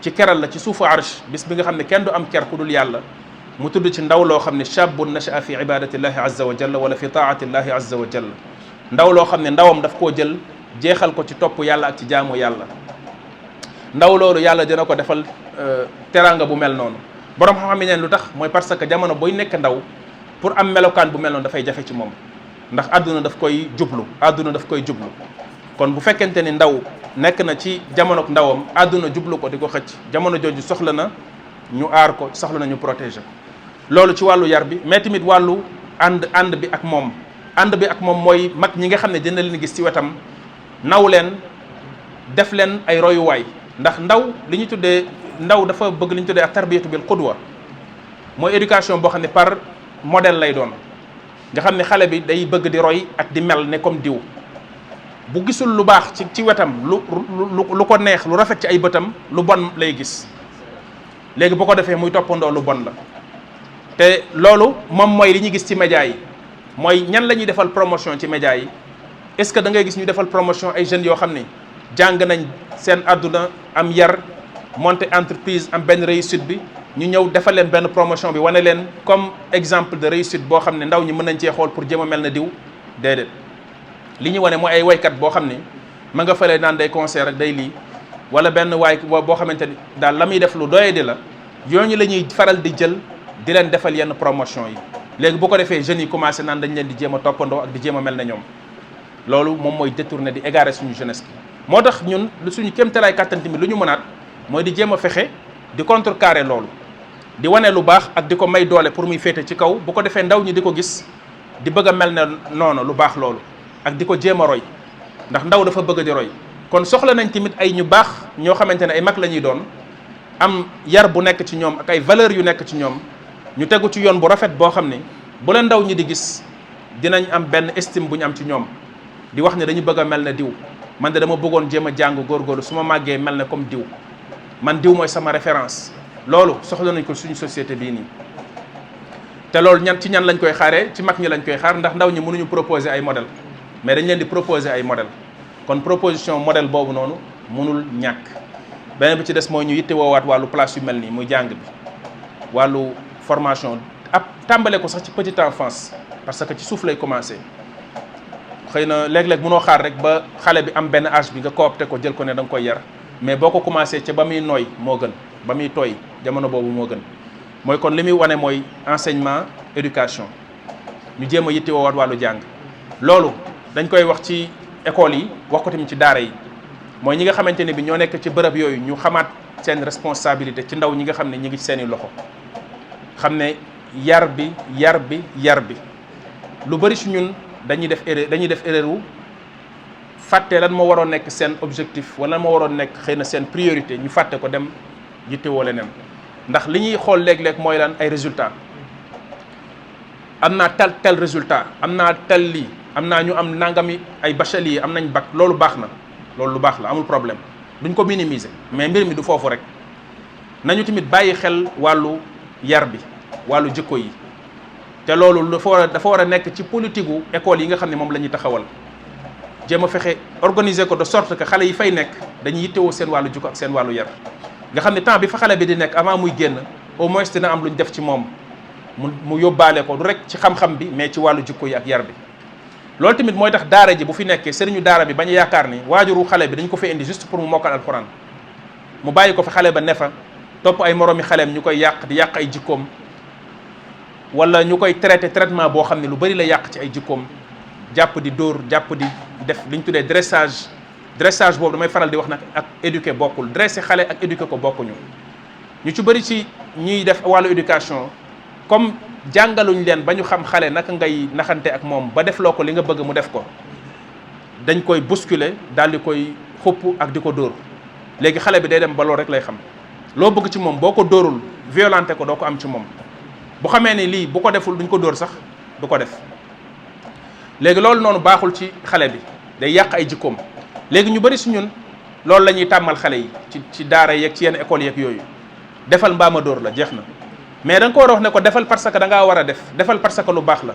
S1: ci keral la ci suufu arsh bis bi nga xam ne kenn du am ker ku dul yàlla mu tudd ci ndaw loo xam ne shabun nasha'a fi ibadatillahi azza wa jalla wala fi taatillahi azza wa jalla ndaw loo xam ne ndawam daf koo jël jeexal ko ci topp yàlla ak ci jaamu yàlla ndaw loolu yàlla dina ko defal teranga bu mel noonu borom xam-xam yi neen lu tax mooy parce que jamono booy nekk ndaw pour am melokaan bu mel noonu dafay jafe ci moom ndax àdduna daf koy jublu kon bu fekkente ni ndaw nekk na ci jamono ndawam àdduna jublu ko di ko xëcc jamono jooju soxla na ñu aar ko soxla na ñu protéger loolu ci wàllu yar bi mais tamit wàllu ànd bi ak moom mooy mag ñi nga xam ne dina leen gis ci wetam naw leen def leen ay royuwaay ndax ndaw dafa bëgg li ñu tuddee ak tarbiyatu bil qudwa mooy éducation boo xam ne par modèle lay doon nga xam ne xale bi day bëgg di roy ak di mel ne comme diw bu gisul lu baax ci wetam lu ko neex lu rafet ci ay bëtam lu bon lay gis léegi bu ko defee muy toppandoo lu bon la te loolu moom mooy li ñuy gis ci média yi mooy ñan la ñuy defal promotion ci média yi est-ce que da ngay gis ñu defal promotion ay jeunes yoo xam ne jàng nañ seen àdduna am yar monter entreprise am benn réussite bi ñu ñëw defal leen benn promotion bi wane leen comme exemple de réussite boo xam ne ndaw ñi mën nañ cee xool pour jéem a mel na diw déedéet li ñu wane mooy ay waykat boo xam ne ma nga fële naan day concert ak day lii wala benn waay boo xamante ni daal la muy def lu doye di la yooñu la ñuy faral di jël di leen defal yenn promotion yi léegi bu ko defee jeunes yi commencé naan dañ leen di jéem a toppandoo ak di jéem a mel na ñoom loolu moom mooy détourner di égarer suñu jeunesse bi moo tax ñun suñu kéemtalaay kàttan tamit lu ñu mënaat mooy di jéem a fexe di contrecarrer loolu di wane lu baax ak di ko may doole pour muy féete ci kaw bu ko defee ndaw ñi di ko gis di bëgg a mel ne noonu lu baax loolu ak di ko jéem a roy ndax ndaw dafa bëgg di roy kon soxla nañ tamit ay ñu baax ñoo xamante ne ay mag la ñuy doon am yar bu nekk ci ñoom ak ay valeurs yu nekk ci ñoom ñu tegu ci yoon bu rafet boo xam ne bu leen ndaw ñi di gis dinañ am benn estime bu ñu am ci ñoom di wax ne dañu bëgg a mel ne diw man de dama bëggoon jéem a jàng góorgóorlu su ma màggee mel ne comme diw man diw mooy sama référence loolu soxla nañ ko suñu société bii nii te loolu ci ñan lañ koy xaaree ci mag ñi lañ koy xaar ndax ndaw ñi mënuñu proposer ay modèle mais dañ leen di proposer ay modèle kon proposition modèle boobu noonu mënul ñàkk beneen bi ci des mooy ñu yitte woowaat wàllu place yu mel nii muy jàng bi wàllu formation ab tàmbale ko sax ci petite enfance parce que ci suuf lay commencé xëy na léeg-léeg mënoo xaar rek ba xale bi am benn âge bi nga coopté ko jël ko ne da nga koy yar mais boo ko commencé ca ba muy nooy moo gën ba muy tooy jamono boobu moo gën mooy kon li muy wane mooy enseignement éducation ñu jéem a yitte woowaat wàllu jàng loolu dañ koy wax ci école yi wax ko tamit ci daara yi mooy ñi nga xamante ne bi ñoo nekk ci bërëb yooyu ñu xamaat seen responsabilité ci ndaw ñi nga xam ne ñi ngi ci seeni loxo xam ne yar bi lu bari si ñun dañuy def erreur wu fàtte lan moo waroon nekk seen objectif wala lan moo waroon nekk xëy na seen priorité ñu fàtte ko dem yittewoo leneen ndax li ñuy xool léeg-léeg mooy lan ay résultat am naa tel résultat am naa tel lii am naa ñu am nangami ay bachelier am nañ bac loolu baax na loolu lu baax la amul problème duñ ko minimiser mais mbir mi du foofu rek nañu tamit bàyyi xel wàllu yar bi wàllu jikko yi te loolu dafa war a nekk ci politique gu école yi nga xam ne moom la ñuy taxawal jéem a fexe organiser ko de sorte que xale yi fay nekk dañuy yittewoo seen wàllu jikko ak seen wàllu yar nga xam ne temps bi fa xale bi di nekk avant muy génn au moins dina am lu ñu def ci moom mu yóbbaale ko du rek ci xam-xam bi mais ci wàllu jikko yi ak yar bi loolu tamit mooy tax daara ji bu fi nekkee sëriñu daara bi bañ a yaakaar ni waajuru xale bi dañ ko fa indi juste pour mu mokkal alxuraan mu bàyyi ko fa xale ba ne fa topp ay moroomi xaleem ñu koy yàq di yàq ay jikkoom wala ñu koy traitement boo xam ne lu bari la yàq ci ay jikkoom jàpp di dóor jàpp di def li ñu tuddee dressage boobu damay faral di wax nag ak éduquer bokkul dressé xale ak éduquer ko bokkuñu ñu ci bëri ci ñuy def wàllu éducation comme jàngaluñ leen ba ñu xam xale naka ngay naxante ak moom ba def loo ko li nga bëgg mu def ko dañ koy bousculer daal di koy xupp ak di ko dóor léegi xale bi day dem ba loolu rek lay xam loo bëgg ci moom boo ko dóorul violenté ko doo ko am ci moom bu xamee ni lii bu ko deful duñ ko dóor sax du ko def léegi loolu noonu baaxul ci xale bi day yàq ay jikkoom léegi ñu bëri su ñun loolu la ñuy tàmmal xale yi ci daara yeeg ci yenn école yeeg yooyu defal mbaama dóor la jeex na mais da nga ko war a wax ne ko defal parce que da ngaa war a defal parce que lu baax la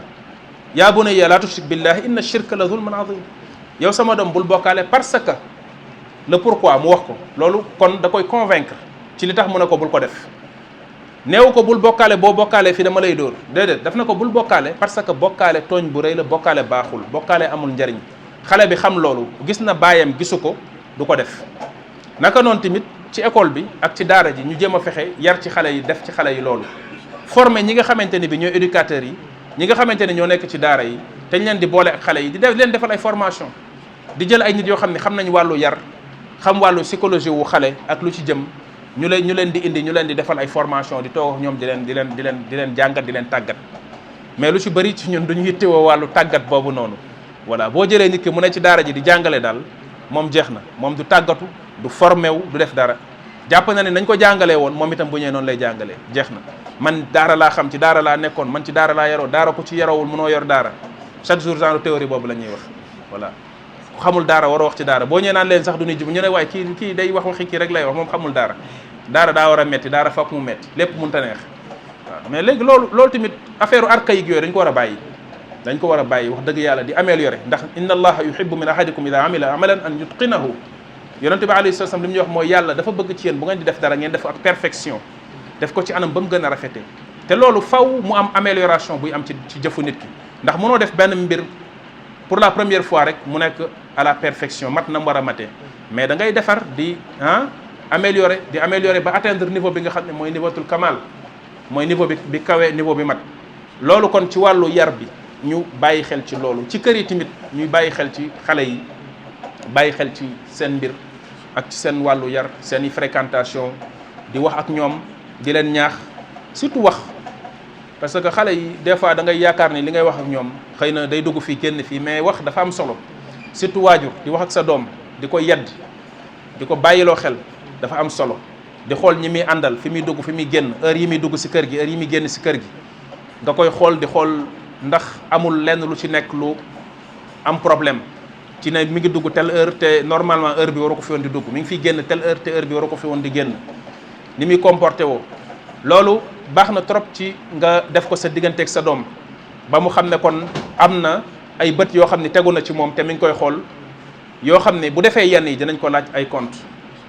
S1: yaa bunayya laa tushrik billahi inna shirka la zulmun azim yow sama doom bul bokkaale parce que le pourquoi mu wax ko loolu kon da koy convaincre ci li tax mu ne ko bul ko def neewu ko bul bokkaale boo bokkaale fii dama lay dóor déedéet daf na ko bul bokkaale parce que bokkaale tooñ bu rëy la bokkaale baaxul bokkaale amul njariñ xale bi xam loolu gis na baayam gisu ko du ko def naka noonu tamit ci école bi ak ci daara ji ñu jéem a fexe yar ci xale yi def ci xale yi loolu former ñi nga xamante ni bi ñooy éducateurs yi ñi nga xamante ne ñoo nekk ci daara yi te ñu leen di boole ak xale yi di def leen defal ay formation di jël ay nit yoo xam ne xam nañ wàllu yar xam wàllu psychologie wu xale ak lu ci jëm ñu leen di indi ñu leen di defal ay formation di toog ak ñoom di leen jàngat di leen tàggat mais lu ci bëri ci ñun duñu yittewoo wàllu tàggat boobu noonu voilà boo jëlee nit ki mu ne ci daara ji di jàngale daal moom jeex na moom du tàggatu du formé wu du def dara jàpp na ne nañ ko jàngalee woon moom itam bu ñëwee noonu lay jàngalee jeex na man daara laa xam ci daara laa nekkoon man ci daara laa yaroo daara ko ci yaroowul mënoo yor daara chaque jour genre théorie boobu la ñuy wax voilà ku xamul daara waroo wax ci daara boo ñëwee naan leen sax du ñu jub ñu ne waaye kii day wax waxi kii rek lay wax moom xamul daara daa war a metti daara fokk mu metti lépp mënta neex waaw mais léegi loolu tamit affaire archaïque yooyu dañ ko war a bàyyi wax dëgg yàlla di améliorer ndax inna allaha yuhibbu min ahadikum ida amila amalan an yutqinahu yonente bi alayhi salaam li mu ñu wax mooy yàlla dafa bëgg ci yéen bu ngeen di def dara ngeen def ak perfection def ko ci anam ba mu gën a rafetee te loolu faw mu am amélioration buy am ci jëfu nit ki ndax mënoo def benn mbir pour la première fois rek mu nekk à la perfection mat na mu war a matee mais da ngay defar di améliorer ba atteindre niveau bi nga xam ne mooy niveautul kamal mooy niveau bi kawee niveau bi mat loolu kon ci wàllu yar bi ñu bàyyi xel ci loolu ci kër yi tamit ñuy bàyyi xel ci xale yi bàyyi xel ci seen mbir ak ci seen wàllu yar seen i fréquentation di wax ak ñoom di leen ñaax surtout wax parce que xale yi des fois da ngay yaakaar ni li ngay wax ak ñoom xëy na day dugg fii génn fii mais wax dafa am solo surtout waajur di wax ak sa doom di ko yedd di ko bàyyiloo xel dafa am solo di xool ñi muy àndal fi muy dugg fi muy génn heure yi muy dugg si kër gi heure yi muy génn si kër gi nga koy xool di xool ndax amul lenn lu ci nekk lu am problème ci ne mi ngi dugg telle heure te normalement heure bi waru ko fi woon di dugg mi ngi fiy génn telle heure te heure bi waru ko fi woon di génn ni muy comporté woo loolu baax na trop ci nga def ko sa digganteeg sa doom ba mu xam ne kon am na ay bët yoo xam ne tegu na ci moom te mi ngi koy xool yoo xam ne bu defee yenn yi dinañ ko laaj ay compte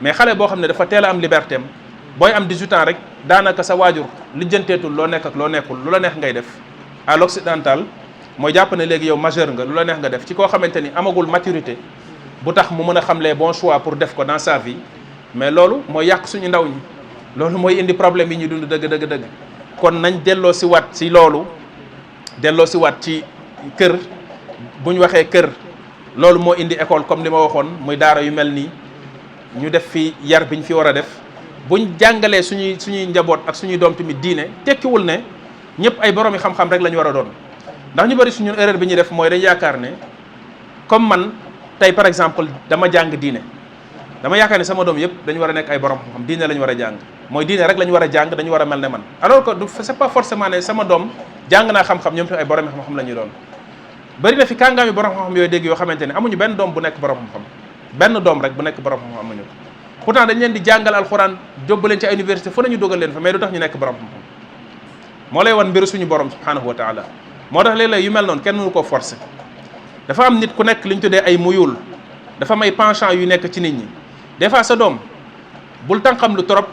S1: mais xale boo xam ne dafa teel a am liberté am booy am 18 ans rek daanaka sa waajur lijjanteetul loo nekk ak loo nekkul lu la neex ngay def à l'occidental mooy jàpp ne léegi yow majeur nga lu la neex nga def ci koo xamante ni amagul maturité bu tax mu mën a xam les bons choix pour def ko dans sa vie mais loolu mooy yàq suñu ndaw ñi loolu mooy indi problème yi ñu dund dëgg kon nañ delloo si waat si loolu delloo si waat ci kër bu ñu waxee kër loolu moo indi école comme li ma waxoon muy daara yu mel nii ñu def fi yar biñ fi war a def buñ jàngalee suñuy njaboot ak suñuy doom tamit diine tekkiwul ne ñëpp ay borom yi xam-xam rek la ñu war a doon ndax ñu bëri suñu erreur bi ñuy def mooy dañ yaakaar ne comme man tey par exemple dama jàng diine dama yaakaar ne sama doom yëpp dañu war a nekk ay borom xam-xam diine la ñu war a jàng mooy diine rek la ñu war a jàng dañu war a mel ne man alors que c'est pas forcément ne sama doom jàng naa xam-xam ñoom tamit ay borom xam-xam la ñuy doon bëri na fi kàngaami borom xam-xam yooyu dégg yoo xamante ne amuñu benn doom bu nekk borom xam-xam benn doom rek bu nekk borom xam-xam amuñu ko pourtant dañ leen di jàngal alxuraan jóbbu leen ci ay université fu nañu dugal leen fa mais du tax ñu nekk borom xam-xam moo lay wan mbiru suñu borom subhanahu wa taala moo tax léeg-léeg yu mel noonu kenn mënu koo forcer dafa am nit ku nekk li ñu tuddee ay muyul dafa am ay penchant yu nekk ci nit ñi des fois sa doom bul tànqam lu trop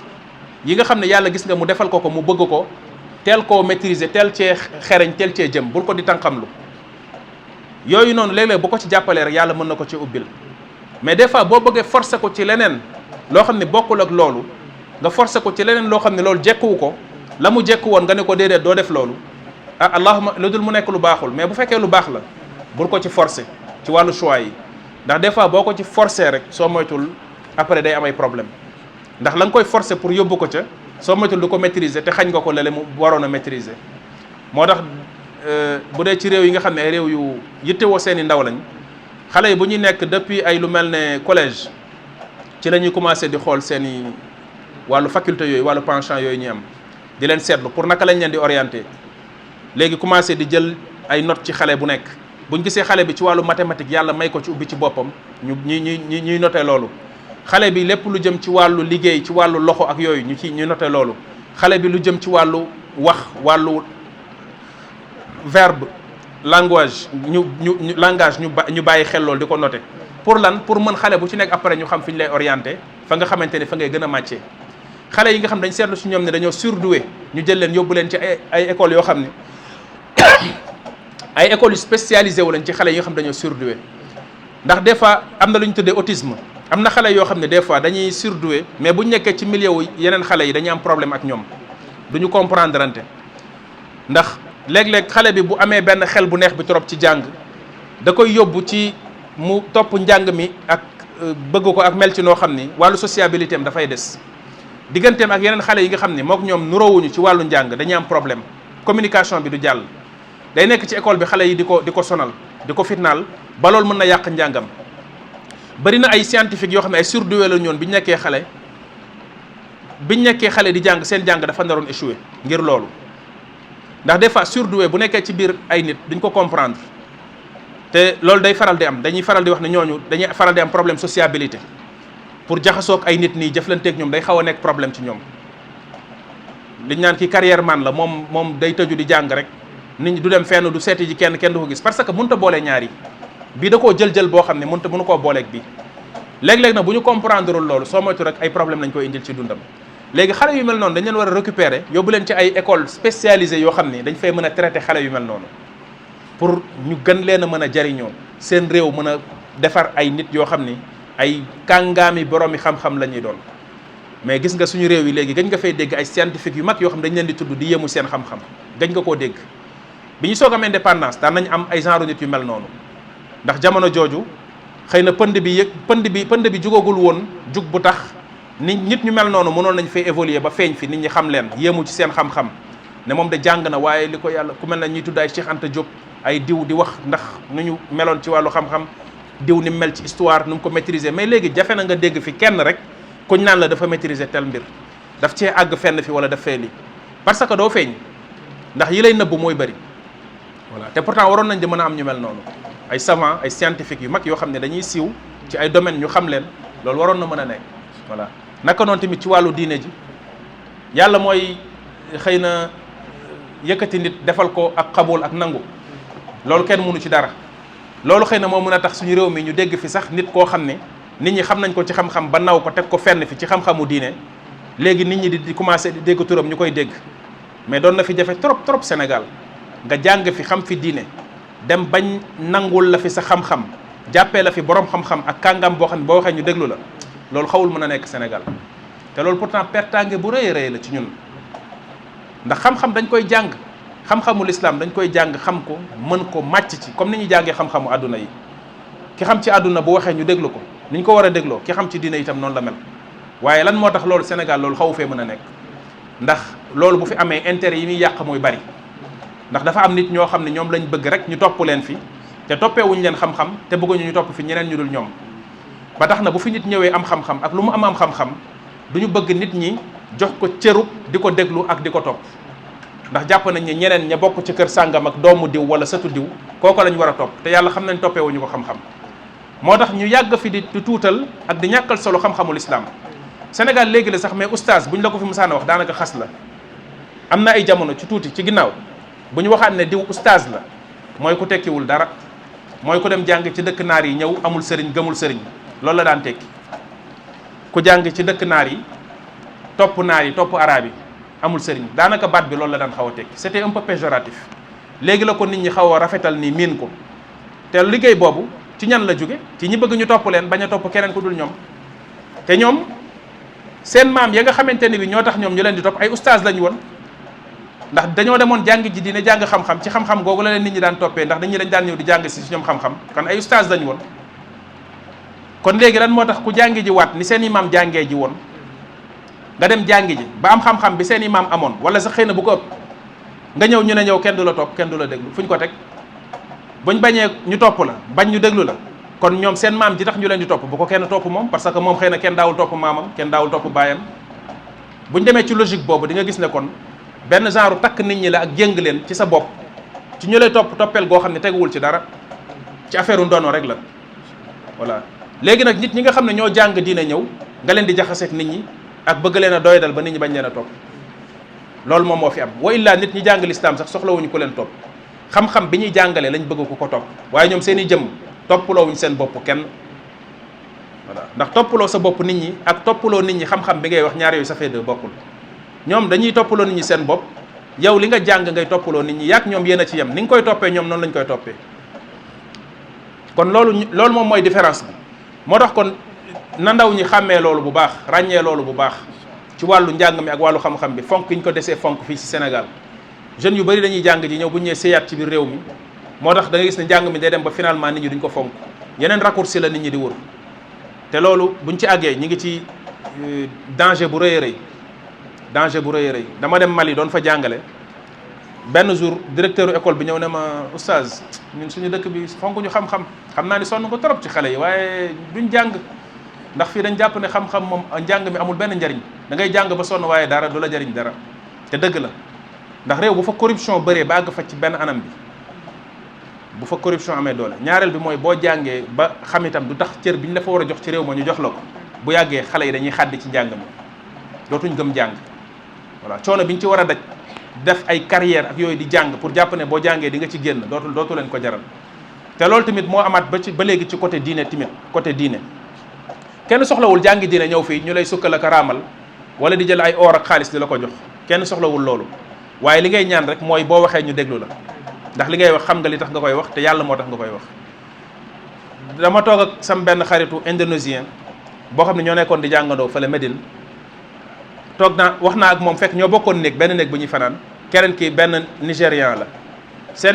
S1: yi nga xam ne yàlla gis nga mu defal ko mu bëgg ko teel koo maîtriser teel cee xereñ teel cee jëm bul ko di tànqam lu yooyu noonu léeg-léeg bu ko ci jàppalee rek yàlla mën na ko ci ubbil mais des fois boo bëggee forcer ko ci leneen loo xam ne bokkul ak loolu nga forcer ko ci leneen loo xam ne loolu jekkuwu ko la mu jekku woon nga ne ko déedéet doo def loolu ah allahuma lu dul mu nekk lu baaxul mais bu fekkee lu baax la bul ko ci forcer ci wàllu choix yi ndax des fois boo ko ci forcer rek soo moytul après day am ay problème ndax la nga koy forcer pour yóbbu ko ca soo moytul du ko maîtriser te xañ nga ko lale mu waroon a maîtriser moo tax bu dee ci réew yi nga xam ne ay réew yu yittewoo seen i ndaw lañ xale yi bu ñuy nekk depuis ay lu mel ne collège ci la ñuy commencé di xool seen i wàllu faculté yooyu wàllu penchant yooyu ñuy am di leen seetlu pour naka lañ leen di orienté léegi commencé di jël ay notes ci xale bu nekk buñ gisee xale bi ci wàllu mathématique yàlla may ko ci ubbi ci boppam ñuy noté loolu xale bi lépp lu jëm ci wàllu liggéey ci wàllu loxo ak yooyu ñu noté loolu xale bi lu jëm ci wàllu wax wàllu verbe langage ñu bàyyi xel loolu di ko noté pour lan pour mën xale bu ci nekk après ñu xam fi ñu lay orienté fa nga xamante ne fa ngay gën a màccee xale yi nga xam dañ seetlu si ñoom ne dañoo surdoué ñu jël leen yóbbu leen ci ay écoles yoo xam ne ay écoles yu spécialisé wu lañ ci xale yi nga xam dañoo surdoué ndax des fois am na lu ñu tuddee autisme am na xale yoo xam ne des fois dañuy surdoué mais bu ñu nekkee ci milieu wu yeneen xale yi dañuy am problème ak ñoom duñu comprendre ante ndax léeg-léeg xale bi bu amee benn xel bu neex bi trop ci jàng da koy yóbbu ci mu topp njàng mi ak bëgg ko ak mel ci noo xam ni wàllu sociabilité am dafay des digganteem ak yeneen xale yi nga xam ne mook ñoom nuroowuñu ci wàllu njàng dañuy am problème communication bi du jàll day nekk ci école bi xale yi di ko sonal di ko fitnaal ba loolu mën na yàq njàngam bari na ay scientifique yoo xam ne ay surdoué la ñoon biñ nekkee xale di jàng seen jàng dafa naroon échoué ngir loolu ndax des fois surdoué bu nekkee ci biir ay nit duñ ko comprendre te loolu day faral di am dañuy faral di wax ne ñooñu dañuy faral di am problème sociabilité pour jaxasoog ay nit nii jëflanteeg ñoom day xaw a nekk problème ci ñoom liñ naan ki carrière man la moom day tëju di jàng rek nit ñi du dem fenn du seeti ji kenn du ko gis parce que mënut a boole ñaar yi bii da koo jël boo xam ne mënu koo booleeg bii léeg-léeg nag bu ñu comprendre loolu soo moytu rek ay problème lañ koy indil ci dundam léegi xale yu mel noonu dañ leen war a récupérer yóbbu leen ci ay école spécialisée yoo xam ne dañ fay mën a traiter xale yu mel noonu pour ñu gën leen a mën a jariñoo seen réew mën a defar ay nit yoo xam ni ay kàngaami boroomi xam-xam la ñuy doon mais gis nga suñu réew yi léegi gañ nga fay dégg ay scientifique yu mag yoo xam dañ leen di tudd di yéemu seen xam-xam gañ nga koo dégg bi ñu soog am indépendance daan nañ am ay genre nit yu mel noonu ndax jamono jooju xëy na pënd bi jugagul woon jug bu tax nit ñu mel noonu mënoon nañ fay évoluer ba feeñ fi nit ñi xam leen yéemu ci seen xam-xam ne moom de jàng na waaye li ko yàlla ku mel na ñuy tudd ay Cheikh Anta Diop ay diw di wax ndax nu ñu meloon ci wàllu xam-xam diw ni mel ci histoire nu mu ko maîtriser, mais léegi jafe na nga dégg fi kenn rek kuñ naan la dafa maîtriser tel mbir, daf cee àgg fenn fi wala daf fee lii, parce que doo feeñ ndax yi lay nëbb mooy bëri. voilà te pourtant waroon nañ di mën a am ñu mel noonu, ay savants ay scientifiques yu mag yoo xam ne dañuy siiw ci ay domaines ñu xam leen, loolu waroon na mën a nekk. voilà naka noonu tamit ci wàllu diine ji, yàlla mooy xëy na yëkkati nit defal ko ak xabul ak nangu, loolu kenn mënu ci dara. loolu xëy na moo mën a tax suñu réew mi ñu dégg fi sax nit koo xam ne nit ñi xam nañ ko ci xam-xam ba naw ko teg ko fenn fi ci xam-xamu diine, léegi nit ñi di commencé di dégg turam ñu koy dégg. mais doon na fi jafe trop trop Sénégal nga jàng fi xam fi diine dem bañ nangul la fi sa xam-xam jàppee la fi borom xam-xam ak kàngam boo xam ne boo waxee ñu déglu la, loolu xawul mën a nekk Sénégal. te loolu pourtant pertange bu rëy a rëy la ci ñun, ndax xam-xam dañ koy jàng, xam-xamul islam dañ koy jàng xam ko mën ko màcc ci, comme ni ñuy jàngee xam-xamu àdduna yi. ki xam ci àdduna bu waxee ñu déglu ko ni ñu ko war a dégloo, ki xam ci diine itam noonu la mel. waaye lan moo tax loolu Sénégal loolu xawu fee mën a nekk, ndax loolu bu fi amee intérêt yi muy yàq mooy bari. ndax dafa am nit ñoo xam ne ñoom lañ bëgg rek ñu topp leen fi te toppeewuñ leen xam-xam, te bëgguñu ñu topp fi ñeneen ñu dul ñoom. ba tax na bu fi nit ñëwee am xam-xam ak lu mu am xam-xam duñu bëgg nit ñi jox ko cërub di ko déglu ak di ko topp, ndax jàpp nañ ne ñeneen ña bokk ci kër sàngam ak doomu diw wala sëtu diw kooko lañ war a topp, te yàlla xam nañ toppeewuñu ko xam-xam. moo tax ñu yàgg fi di tuutal ak di ñàkkal solo xam-xamul islam. Sénégal léegi la sax mais oustaz buñ la ko fi musaana wax daanaka xas la. am na ay jamono ci tuuti ci ginnaaw bu ñu waxaat ne diw oustaz la mooy ku tekkiwul dara, mooy ku dem jàng ci dëkk naar yi ñëw amul sëriñ gëmul sëriñ, loolu la daan tekki. ku jàng ci dëkk naar yi topp naar yi topp araab yi amul sëriñ, daanaka baat bi loolu la daan xaw a tekki. c'était un peu péjoratif. léegi la ko nit ñi xaw a rafetal ni miin ko, te liggéey boobu ci ñan la jóge? ci ñi bëgg ñu topp leen bañ a topp keneen ku dul ñoom. te ñoom seen maam ya nga xamante ne bi ñoo tax ñoom ñu leen di topp ay oustaz lañu woon, ndax dañoo demoon jàng ji dina jàng xam-xam, ci xam-xam googu la leen nit ñi daan toppee, ndax nit ñi dañ daan ñëw di jàng si ñoom xam-xam, kon ay oustaz lañu woon. kon léegi lan moo tax ku jàngi ji waat ni seen i maam jàngee ji woon nga dem jàngi ji ba am xam-xam bi seen i maam amoon wala sax xëy na bu ko ëpp, nga ñëw ñu ne ñëw kenn du la topp kenn du la déglu, fu ñu ko teg? buñ bañee ñu topp la bañ ñu déglu la, kon ñoom seen maam ji tax ñu leen di topp bu ko kenn topp moom, parce que moom xëy na kenn daawul topp maamam, kenn daawul topp baayam. buñ demee ci logique boobu di nga gis ne kon benn genre takk nit ñi la ak jéng leen ci sa bopp ci ñu lay toppeel goo xam ne teguwul ci dara, ci affaire ndono rek la. voilà léegi nag nit ñi nga xam ne ñoo jàng diine ñëw nga leen di jaxaseeg nit ñi ak bëgg leen a doydal ba nit ñi bañ leen a topp, loolu moom moo fi am. wa illaa nit ñi jàng lislaam sax soxlawuñu ko leen topp, xam-xam bi ñuy jàngalee lañ bëgg ku ko topp, waaye ñoom seen i jëm toppaloowuñ seen bopp kenn. voilà ndax toppaloo sa bopp nit ñi ak toppaloo nit ñi xam-xam bi ngay wax ñaar yooyu ça fait deux bokkul. ñoom dañuy toppaloo nit ñi seen bopp, yow li nga jàng ngay toppaloo nit ñi, yaak ñoom yéen a ci yem, ni nga koy toppee ñoom noonu lañ koy toppee. kon loolu moom mooy différence bi. moo tax kon na ndaw ñi xàmmee loolu bu baax, ràññee loolu bu baax ci wàllu njàng mi ak wàllu xam-xam bi, fonk yi ñu ko desee fonk fii ci Sénégal. jeunes yu bëri dañuy jàng ji ñëw bu ñu ñëwee séyaat ci biir réew mi, moo tax da nga gis ne njàng mi day dem ba finalement nit ñi duñ ko fonk, yeneen raccourci la nit ñi di wër. te loolu buñ ci àggee ñi ngi ci danger bu rëy a rëy, danger bu rëy a rëy. dama dem Mali doon fa jàngale, benn jour directeur école bi ñëw ne ma oustaz ñun suñu dëkk bi fonk ñu xam-xam, xam naa ni sonn ko trop ci xale yi waaye duñ jàng, ndax fii dañ jàpp ne xam-xam moom njàng mi amul benn njariñ, da ngay jàng ba sonn waaye dara du la jariñ dara. te dëgg la, ndax réew bu fa corruption bëree ba àgg fa ci benn anam bi, bu fa corruption amee doole, ñaareel bi mooy boo jàngee ba xam itam du tax cër bi ñu la fa war a jox ci réew ma ñu jox la ko, bu yàggee xale yi dañuy xàddi ci njàng mi, dootuñ gëm jàng. voilà coono bi ñu ci war a daj def ay carrière ak yooyu di jàng pour jàpp ne boo jàngee di nga ci génn, dootu leen ko jaral. te loolu tamit moo amaat ba léegi ci côté diine tamit, côté diine kenn soxlawul jàngi diine ñëw fii ñu lay sukkal ak raamal wala di jël ay or ak xaalis di la ko jox, kenn soxlawul loolu. waaye li ngay ñaan rek mooy boo waxee ñu déglu la, ndax li ngay wax xam nga li tax nga koy wax te yàlla moo tax nga koy wax. dama toog ak sam benn xaritu indonésien boo xam ne ñoo nekkoon di jàngandoo fële Médine, toog naa wax naa ak moom fekk ñoo bokkoon benn néeg bu ñuy fanaan, keneen ki benn nigérian la.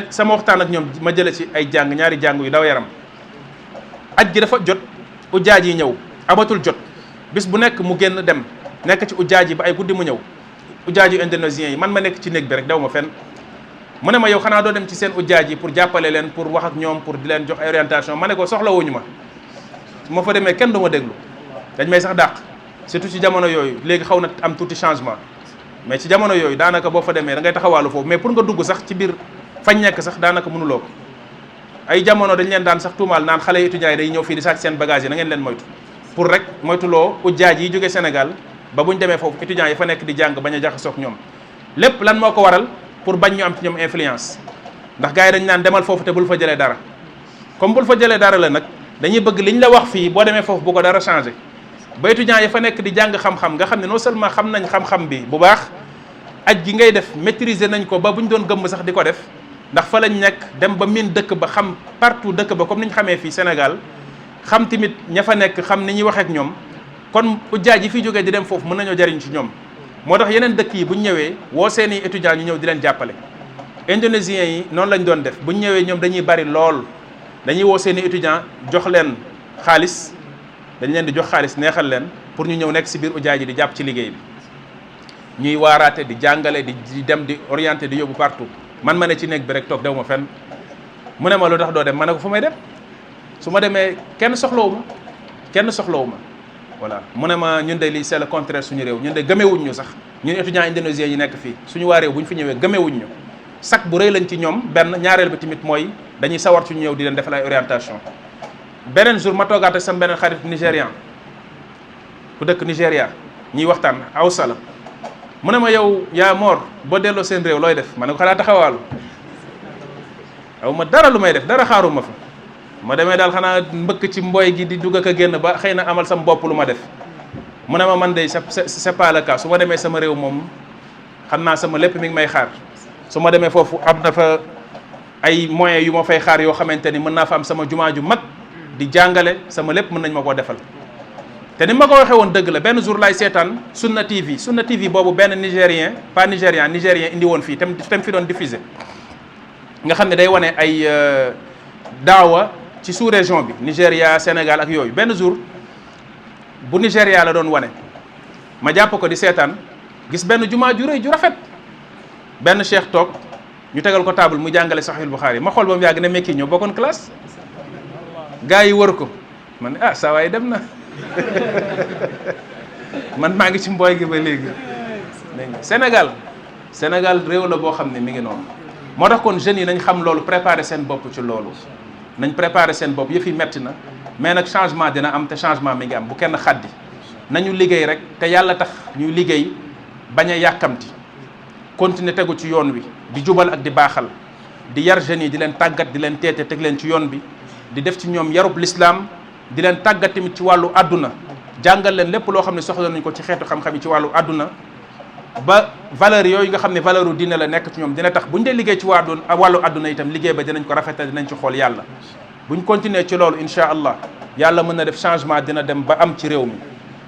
S1: sama waxtaan ak ñoom ma jële ci ay ñaari jàng yu daw yaram. aj gi dafa jot, ujaaj yi ñëw, amatul jot, bis bu nekk mu génn dem nekk ci ujaaj yi ba ay guddi mu ñëw, ujaaj yu indonésien yi, man ma nekk ci néeg bi rek daw ma fenn. mu ne ma yow xanaa doo dem ci seen ujjaaj yi pour jàppale leen pour wax ak ñoom pour di leen jox ay orientation ma ne ko soxlawuñu ma su ma fa demee kenn du ma déglu dañ may sax dàq surtout ci jamono yooyu léegi xaw na am tuuti changement mais ci jamono yooyu daanaka boo fa demee da ngay taxawaalu foofu mais pour nga dugg sax ci biir fañ nekk sax daanaka mënuloo ko ay jamono dañ leen daan sax tuumaal naan xale étudiants yi day ñëw fii di sàcc seen bagage yi na ngeen leen moytu pour rek moytuloo ujjaaj yi jóge Sénégal ba buñ demee foofu étudiants yi fa nekk di jàng bañ a jaxasoog ñoom lépp lan moo ko waral pour bañ ñu am ci ñoom influence ndax gars yi dañ naan demal foofu te bul fa jëlee dara comme bul fa jëlee dara la nag dañuy bëgg liñ la wax fii boo demee foofu bu ko dara changé ba étudiants yi fa nekk di jàng xam-xam nga xam ne non seulement xam nañ xam-xam bi bu baax aj gi ngay def maîtriser nañ ko ba buñ doon gëmm sax di ko def ndax fa lañ nekk dem ba miin dëkk ba xam partout dëkk ba comme ni ñu xamee fii Sénégal xam tamit ña fa nekk xam ni ñuy waxee ak ñoom kon ujjaaj yi fi jógee di dem foofu mën nañoo jariñ ci ñoom moo tax yeneen dëkk yi bu ñu ñëwee woo seeni étudiants ñu ñëw di leen jàppale indonésiens yi noonu lañ doon def bu ñu ñëwee ñoom dañuy bari lool dañuy woo seeni étudiants jox leen xaalis dañ leen di jox xaalis neexal leen pour ñu ñëw nekk si biir ujjaaj yi di jàpp ci liggéey bi ñuy waaraate di jàngale di dem di orienté di yóbbu partout man ma ne ci néeg bi rek toog dew ma fenn mu ne ma lu tax doo dem ma ne ko fu may dem su ma demee kenn soxlawu ma voilà mu ne ma ñun de lii c'est le contraire suñu réew ñun de gëmewuñ ñu sax ñun étudiants indonésiens yi nekk fii suñu waa réew bu ñu fi ñëwee gëmewuñ ñu sac bu rëy lañ ci ñoom benn ñaareel bi tamit mooy dañuy sawar ci ñu ñëw di leen defal ay orientation beneen jour ma toogaat ak sama beneen xarit nigérian ku dëkk Nigéria ñuy waxtaan Awsa la mu ne ma yow yaa Mor boo delloo seen réew looy def ma ne ko xanaa taxawaalu aw ma dara lu may def dara xaaruma fa ma demee daal xanaa mbëkk ci mboy gi di dugg ak a génn ba xëy na amal sama bopp lu ma def mu ne ma man de c'est pas le cas su ma demee sama réew moom xam naa sama lépp mi ngi may xaar su ma demee foofu am na fa ay moyens yu ma fay xaar yoo xamante ni mën naa fa am sama jumaa ju mag di jàngale sama lépp mën nañ ma koo defal te ni ma ko waxee woon dëgg la benn jour laay seetaan Sunna TV boobu benn nigérien indi woon fii tam fi doon diffusé nga xam ne day wane ay daawa ci sous région bi Nigéria Sénégal ak yooyu benn jour bu Nigéria la doon wane ma jàpp ko di seetaan gis benn jumaa ju rëy ju rafet benn cheikh toog ñu tegal ko table mu jàngale Sahih Bukhari ma xool ba mu yàgg ne mekki ñoo bokkoon classe gars yi wër ko man ne saa waay dem na man maa ngi ci mbooy gi ba léegi Sénégal réew la boo xam ne mi ngi noonu moo tax kon jeunes yi nañ xam loolu préparer seen bopp ci loolu nañ préparer seen bopp yëf yi metti na mais nag changement dina am te changement mi ngi am bu kenn xaddi nañu liggéey rek te yàlla tax ñuy liggéey bañ a yàkkamti continuer tegu ci yoon wi di jubal ak di baaxal di yar jeunes yi di leen tàggat di leen teete teg leen ci yoon bi di def ci ñoom yarub l'islam di leen tàggat tamit ci wàllu àdduna jàngal leen lépp loo xam ne soxla nañ ko ci xeetu xam-xam yi ci wàllu àdduna ba valeur yooyu nga xam ne valeur u diine la nekk ci ñoom dina tax buñ dee liggéey ci wàllu àdduna itam liggéey ba dinañ ko rafetal dinañ ci xool yàlla buñ continuer ci loolu incha allah yàlla mën na def changement dina dem ba am ci réew mi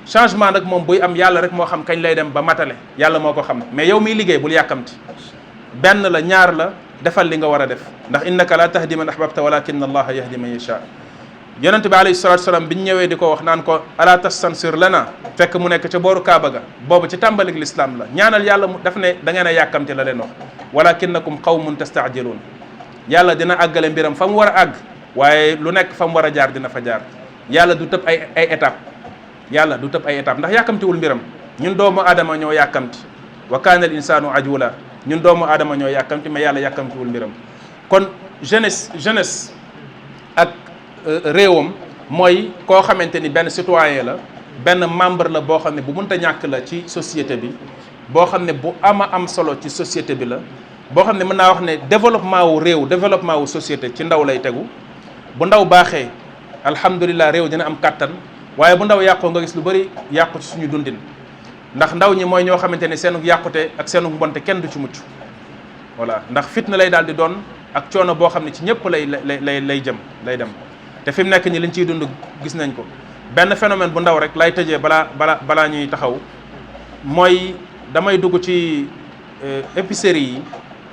S1: changement nag moom buy am yàlla rek moo xam kañ lay dem ba matale yàlla moo ko xam mais yow miy liggéey bul yàkkamti benn la ñaar la defal li nga war a def ndax innaka la tahdi man ahbabta walakin allaha yahdi man yasha yonente bi alayhi salatu wasalaam biñ ñëwee di ko wax naan ko ala tastansir lana fekk mu nekk ca booru Kaaba ga boobu ci tàmbalik l'islam la ñaanal yàlla mu daf ne da ngeen a yàkkamti la leen wax walakinnakum qawmun tastaajiluun yàlla dina àggale mbiram fa mu war a àgg waaye lu nekk fa mu war a jaar dina fa jaar yàlla du tëb ay étape yàlla du tëb ay étape ndax yàkkamtiwul mbiram ñun doomu aadama ñoo yàkkamti wa kaana al insanu ajula ñun doomu aadama ñoo yàkkamti mais yàlla yàkkamtiwul mbiram kon jeunesse ak réewam mooy koo xamante ni benn citoyen la benn membre la boo xam ne bu mënta ñàkk la ci société bi boo xam ne bu am solo ci société bi la boo xam ne mën naa wax ne développement wu réew développement wu société ci ndaw lay tegu bu ndaw baaxee alhamdulilah réew dina am kàttan waaye bu ndaw yàqoo nga gis lu bëri yàqu ci suñu dundin ndax ndaw ñi mooy ñoo xamante ne seenu yàqute ak seenu mbonte kenn du ci mucc voilà ndax fitna lay daal di doon ak coono boo xam ne ci ñëpp lay dem te fi mu nekk ñi liñ ciy dund gis nañ ko benn phénomène bu ndaw rek lay tëjee balaa ñuy taxaw mooy damay dugg ci épicerie yi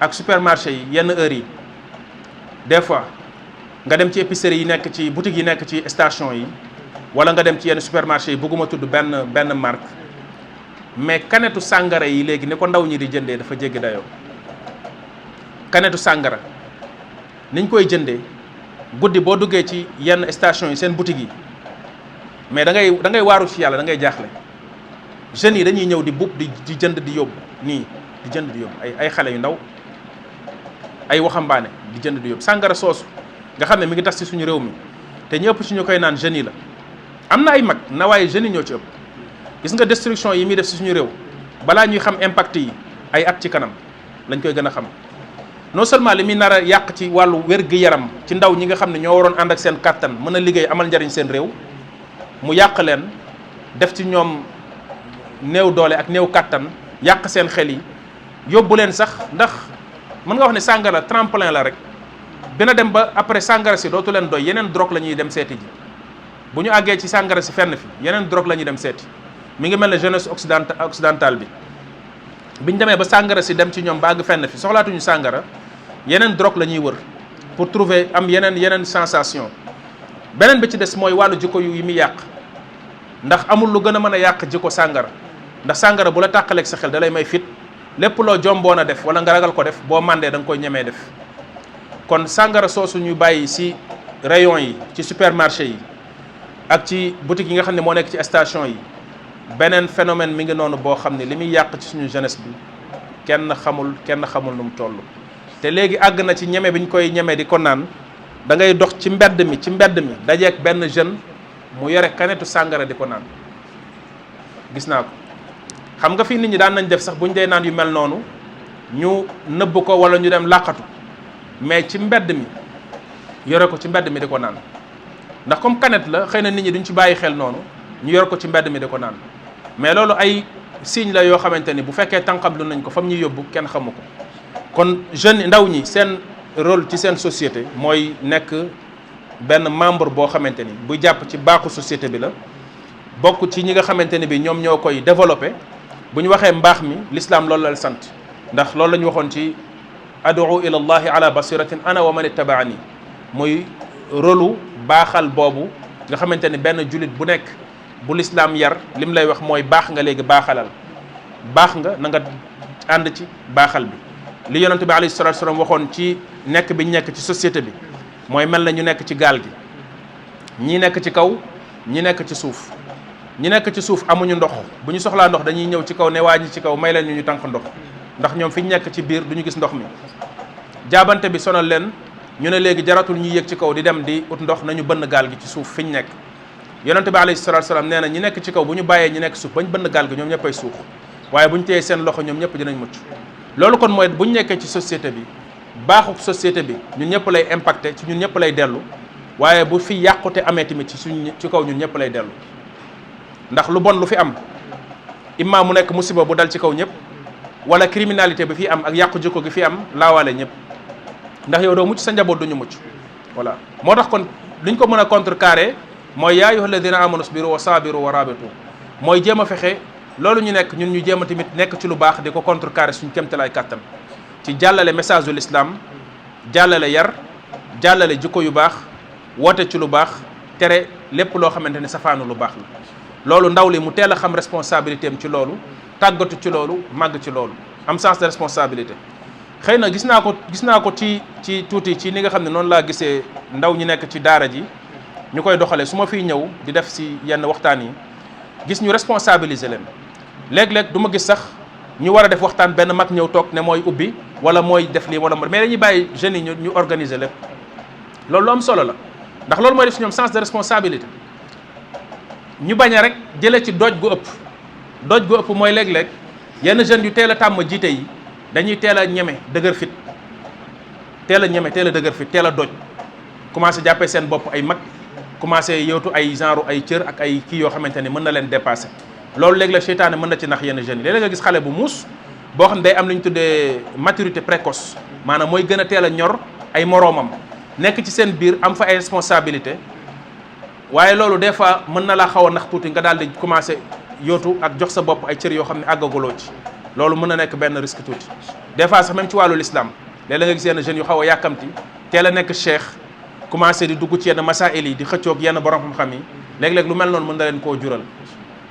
S1: ak supermarché yi yenn heures yi des fois nga dem ci épicerie yi nekk ci boutique yi nekk ci station yi wala nga dem ci yenn supermarché yi bëgguma tudd benn marque mais kanetu sàngara yi léegi ni ko ndaw ñi di jëndee dafa jéggi dayoo kanetu sàngara niñ koy jëndee guddi boo duggee ci yenn station yi seen boutique yi mais da ngay waaru ci yàlla da ngay jaaxle jeunes yi dañuy ñëw di buub di jënd di yóbbu nii di jënd di yóbbu ay xale yu ndaw ay waxambaane di jënd di yóbbu sàngara soosu nga xam ne mi ngi tas ci suñu réew mi te ñu ëpp suñu koy naan jeunes yi la am na ay mag na waaye jeunes yi ñoo ci ëpp gis nga destruction yi muy def ci suñu réew balaa ñuy xam impact yi ay at ci kanam lañ koy gën a xam non seulement li muy nar a yàq ci wàllu wér-gu-yaram ci ndaw ñi nga xam ne ñoo waroon ànd ak seen kàttan mën a liggéey amal njariñ seen réew mu yàq leen def ci ñoom néew doole ak néew kàttan yàq seen xel yi yóbbu leen sax ndax mën nga wax ne sàngara tremplin la rek dina dem ba après sàngara si dootu leen doy yeneen drogue la ñuy dem seeti ji bu ñu àggee ci sàngara si fenn fi yeneen drogue la ñuy dem seeti mi ngi mel ne jeunesse occidentale bi biñ demee ba sàngara si dem ci ñoom ba àgg fenn fi soxlaatuñu sàngara yeneen drogue la ñuy wër pour trouver am yeneen sensation beneen bi ci des mooy wàllu jikko yu yi muy yàq ndax amul lu gën a mën a yàq jikko sàngara ndax sàngara bu la tàqaleeg sa xel da lay may fit lépp loo jomboon a def wala nga ragal ko def boo màndee da nga koy ñemee def kon sàngara soosu ñu bàyyi ci rayon yi ci supermarché yi ak ci boutique yi nga xam ne moo nekk ci station yi beneen phénomène mi ngi noonu boo xam ne li muy yàq ci suñu jeunesse bi kenn xamul nu mu toll te léegi àgg na ci ñeme bi ñu koy ñeme di ko naan da ngay dox ci mbedd mi dajeek benn jeune mu yore kanetu sàngara di ko naan gis naa ko xam nga fii nit ñi daan nañ def sax bu ñu dee naan yu mel noonu ñu nëbb ko wala ñu dem làqatu mais ci mbedd mi yore ko ci mbedd mi di ko naan ndax comme canette la xëy na nit ñi duñ ci bàyyi xel noonu ñu yor ko ci mbedd mi di ko naan mais loolu ay signe la yoo xamante ni bu fekkee tànqam lu nañ ko fam ñuy yóbbu kenn xamu ko kon jeunes ndaw ñi seen rôle ci seen société mooy nekk benn membre boo xamante ni buy jàpp ci baaxu société bi la bokk ci ñi nga xamante ni bi ñoom ñoo koy développé bu ñu waxee mbaax mi l'islam loolu la sant ndax loolu la ñu waxoon ci ad'u ila allahi ala basiratin ana wa man ittabaani muy rôlu baaxal boobu nga xamante ni benn jullit bu nekk bu l'islam yar lim lay wax mooy baax nga léegi baaxalal baax nga na nga ànd ci baaxal bi li yonente bi alayhi salatu wasallam waxoon ci nekk bi ñu nekk ci société bi mooy mel na ñu nekk ci gaal gi ñi nekk ci kaw ñi nekk ci suuf ñi nekk ci suuf amuñu ndox bu ñu soxlaa ndox dañuy ñëw ci kaw ne waa ñi ci kaw may leen ñu tànk ndox ndax ñoom fi ñu nekk ci biir duñu gis ndox mi jaabante bi sonal leen ñu ne léegi jaratul ñuy yéeg ci kaw di dem di ut ndox nañu bënn gaal gi ci suuf fi ñu nekk yonente bi alayhi salatu wasallam nee na ñi nekk ci kaw bu ñu bàyyee ñi nekk suuf bañ bënn gaal gi ñoom ñëppay suux waaye bu ñu téyee seen loxo ñoom ñëpp dinañ mucc loolu kon mooy bu ñu nekkee ci société bi baaxu société bi ñun ñëpp lay impacté ci ñun ñëpp lay dellu waaye bu fi yàqute amee tamit ci kaw ñun ñëpp lay dellu ndax lu bon lu fi am imma mu nekk musiba bu dal ci kaw ñëpp wala criminalité bi fi am ak yàqu jikko gi fi am laawaale ñëpp ndax yow doo mucc sa njaboot duñu mucc voilà moo tax kon liñ ko mën a contrecarrer mooy yaa ayyuha alladina amanu sbiru wa sabiru wa rabitu mooy jéem a fexe loolu ñu nekk ñun ñu jéem a tamit nekk ci lu baax di ko contrecarrer suñu kéemtalaay kàttan ci jàllale message de l'islam jàllale yar jàllale jikko yu baax woote ci lu baax tere lépp loo xamante ne safaanu lu baax la loolu ndaw li mu teel a xam responsabilité am ci loolu tàggatu ci loolu màgg ci loolu am sens de responsabilité xëy na gis naa ko ci tuuti ci ni nga xam ne noonu laa gisee ndaw ñi nekk ci daara ji ñu koy doxalee su ma fiy ñëw di def si yenn waxtaan yi gis ñu responsabiliser leen léeg-léeg du ma gis sax ñu war a def waxtaan benn mag ñëw toog ne mooy ubbi wala mooy def lii wala mais dañuy bàyyi jeunes yi ñu organiser lépp loolu lu am solo la ndax loolu mooy def si ñoom sens de responsabilité ñu bañ a rek jëlee ci dooj gu ëpp mooy léeg-léeg yenn jeunes yu teel a tàmm jiite yi dañuy teel a ñeme dëgër fit teel a dëgër fit teel a dooj commencé jàppee seen bopp ay mag commencé yowtu ay genre ay cër ak ay kii yoo xamante ni mën na leen dépasser loolu léeg-léeg seytaane mën na ci nax yenn jeunes yi léeg-léeg nga gis xale bu muus boo xam ne day am lu ñu tuddee maturité précoce maanaam mooy gën a teel a ñor ay moroomam nekk ci seen biir am fa ay responsabilité waaye loolu des fois mën na laa xaw a nax tuuti nga daal di commencé yootu ak jox sa bopp ay cër yoo xam ne àggaguloo ci loolu mën na nekk benn risque tuuti des fois sax même ci wàllu l'islam léeg-léeg nga gis yenn jeunes yu xaw a yàkkamti teel a nekk cheikh commencé di dugg ci yenn masaa'il yi di xëccoog yenn borom xam-xam yi léeg-léeg lu mel noonu mën na leen koo jural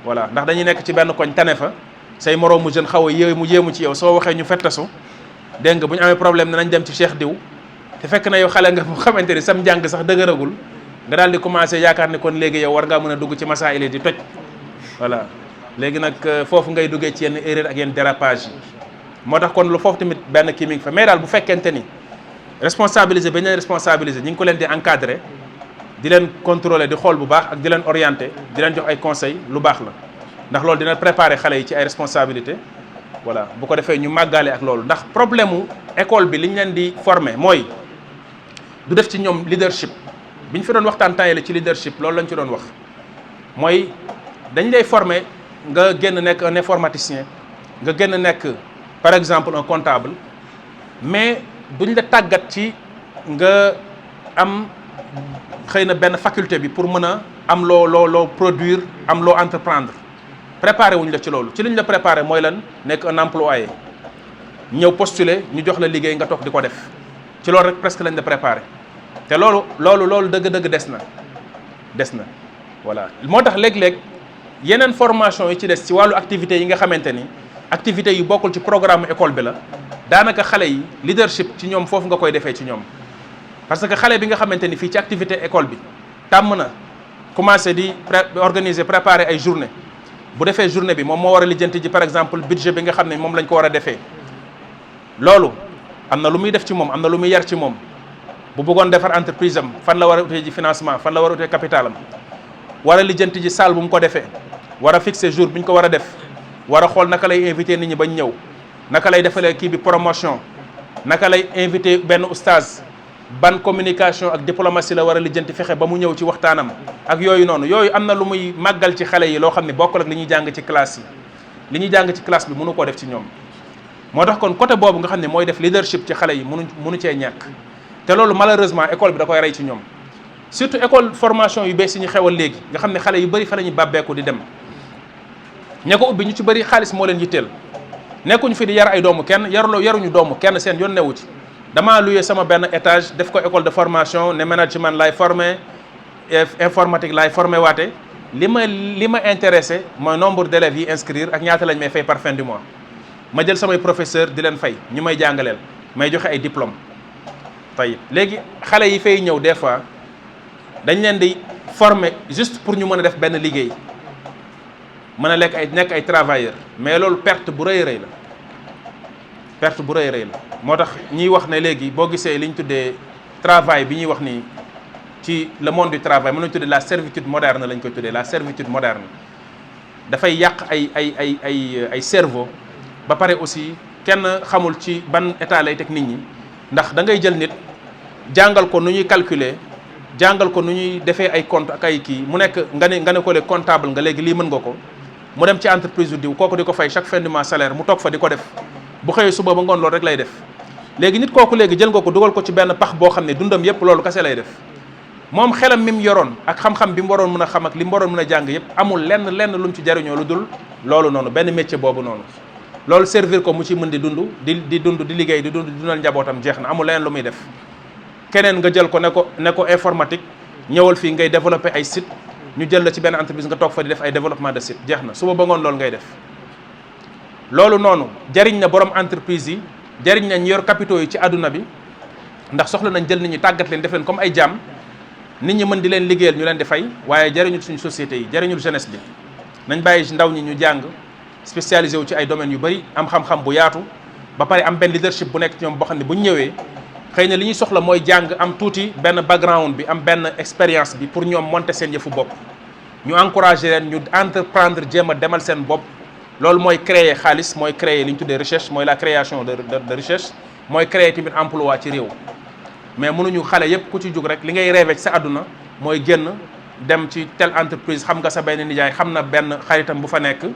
S1: voilà ndax dañuy nekk ci benn koñ tane fa say moroomu jeune xaw a yéemu ci yow soo waxee ñu fettasu dégg nga bu ñu amee problème nañ dem ci cheikh diw te fekk na yow xale nga boo xamante ni sam njàng sax dëgëragul nga daal di commencé yaakaar ne kon léegi yow war ngaa mën a dugg ci masaa'il di toj voilà léegi nag foofu ngay duggee ci yenn erreur ak yenn dérapage yi moo tax kon lu foofu tamit benn kii mi ngi fa mais daal bu fekkente ni responsabiliser ba ñu leen responsabiliser ñu ngi ko leen di encadrer di leen contrôler di xool bu baax ak di leen orienter di leen jox ay conseils lu baax la ndax loolu dina préparer xale yi ci ay responsabilités voilà bu ko defee ñu màggaale ak loolu ndax problème mu école bi li ñu leen di former mooy du def ci ñoom leadership bi ñu fi doon waxtaan temps la ci leadership loolu lañ ci doon wax mooy dañ lay former nga génn nekk un informaticien nga génn nekk par exemple un comptable mais duñ la tàggat ci nga am xëy na benn faculté bi pour mën a am loo produire am loo entreprendre préparé wuñ la ci loolu ci liñ la préparé mooy lan nekk un employé ñëw postuler ñu jox la liggéey nga toog di ko def ci loolu rek presque lañ la préparé te loolu dëgg-dëgg des na voilà moo tax léeg-léeg yeneen formation yi ci des ci wàllu activités yi nga xamante ni activités yu bokkul ci programme école bi la daanaka xale yi leadership ci ñoom foofu nga koy defee ci ñoom parce que xale bi nga xamante ni fii ci activité école bi tàmm na commencé di organiser préparer ay journée bu defee journée bi moom moo war a lijjanti ji par exemple budget bi nga xam ne moom lañ ko war a defee loolu am na lu muy def ci moom am na lu muy yar ci moom bu bëggoon defar entreprise am fan la war a utee ji financement fan la war a utee capital am war a lijjanti ji salle bu mu ko defee war a fixer jour bi ñu ko war a def war a xool naka lay invité nit ñi bañ ñëw naka lay defalee kii bi promotion naka lay invité benn oustaz ban communication ak diplomatie la war a lijjanti fexe ba mu ñëw ci waxtaanam ak yooyu noonu yooyu am na lu muy màggal ci xale yi loo xam ne bokkul ak li ñuy jàng ci classe yi li ñuy jàng ci classe bi mënu koo def ci ñoom moo tax kon côté boobu nga xam ne mooy def leadership ci xale yi mënu cee ñàkk te loolu malheureusement école bi da koy rey ci ñoom surtout école formation yu bees yi ñu xewal léegi nga xam ne xale yu bëri fa la ñuy bàbbeeku di dem ña ko ubbi ñu ci bëri xaalis moo leen yitteel nekkuñu fi di yar ay doomu kenn yaruñu doomu kenn seen yoon newu ci damaa loué sama benn étage def ko école de formation ne management laay formé informatique laay formé waate li ma intéressé mooy nombre d'élèves yi inscrire ak ñaata lañ may fay par fin du mois ma jël samay professeur di leen fay ñu may jàngaleel may joxe ay diplôme tey léegi xale yi fay ñëw des fois dañ leen di former juste pour ñu mën a def benn liggéey mën a nekk ay travailleurs mais loolu perte bu rëy rëy la moo tax ñiy wax ne léegi boo gisee li ñu tuddee travail bi ñuy wax nii ci le monde du travail mën nañu tuddee la servitude moderne lañ koy tuddee la servitude moderne dafay yàq ay cerveau ba pare aussi kenn xamul ci ban état lay teg nit ñi ndax da ngay jël nit jàngal ko nu ñuy calculer jàngal ko nu ñuy defee ay compte ak ay kii mu nekk nga ne ko le comptable nga léegi lii mën nga ko mu dem ci entreprise diw kooku di ko fay chaque fin du mois salaire mu toog fa di ko def bu xëyee suba ba ngoon loolu rek lay def léegi nit kooku léegi jël nga ko dugal ko ci benn pax boo xam ne dundam yépp loolu kese lay def moom xelam mi mu yoroon ak xam-xam bi mu waroon mën a xam ak li mu waroon mën a jàng yépp amul lenn lu mu ci jariñoo lu dul loolu noonu benn métier boobu noonu loolu servir ko mu ci mën di dund di liggéey di dundal njabootam jeex na amul leneen lu muy def keneen nga jël ko ne ko informatique ñëwal fii ngay développer ay site ñu jël la ci benn entreprise nga toog fa di def ay développement de site jeex na suba ba ngoon loolu ngay def loolu noonu jariñ na borom entreprise yi jariñ na ñu yor capitaux yi ci àdduna bi ndax soxla nañ jël nit ñi tàggat leen def leen comme ay jaam nit ñi mën di leen liggéeyal ñu leen di fay waaye jariñul suñu société yi jariñul jeunesse bi nañ bàyyi ndaw ñi ñu jàng spécialisé wu ci ay domaines yu bëri am xam-xam bu yaatu ba pare am benn leadership bu nekk ci ñoom boo xam ne bu ñu ñëwee xëy na li ñuy soxla mooy jàng am tuuti benn background bi am benn expérience bi pour ñoom monter seen yëfu bopp ñu encourager leen ñu entreprendre jéem a demal seen bopp loolu mooy créer xaalis mooy créer li ñu tuddee recherche mooy la création de recherche mooy créer tamit emploi ci réew mais mënuñu xale yépp ku ci jug rek li ngay rêvé ci sa àdduna mooy génn dem ci telle entreprise xam nga sa benn nijaay xam na benn xaritam bu fa nekk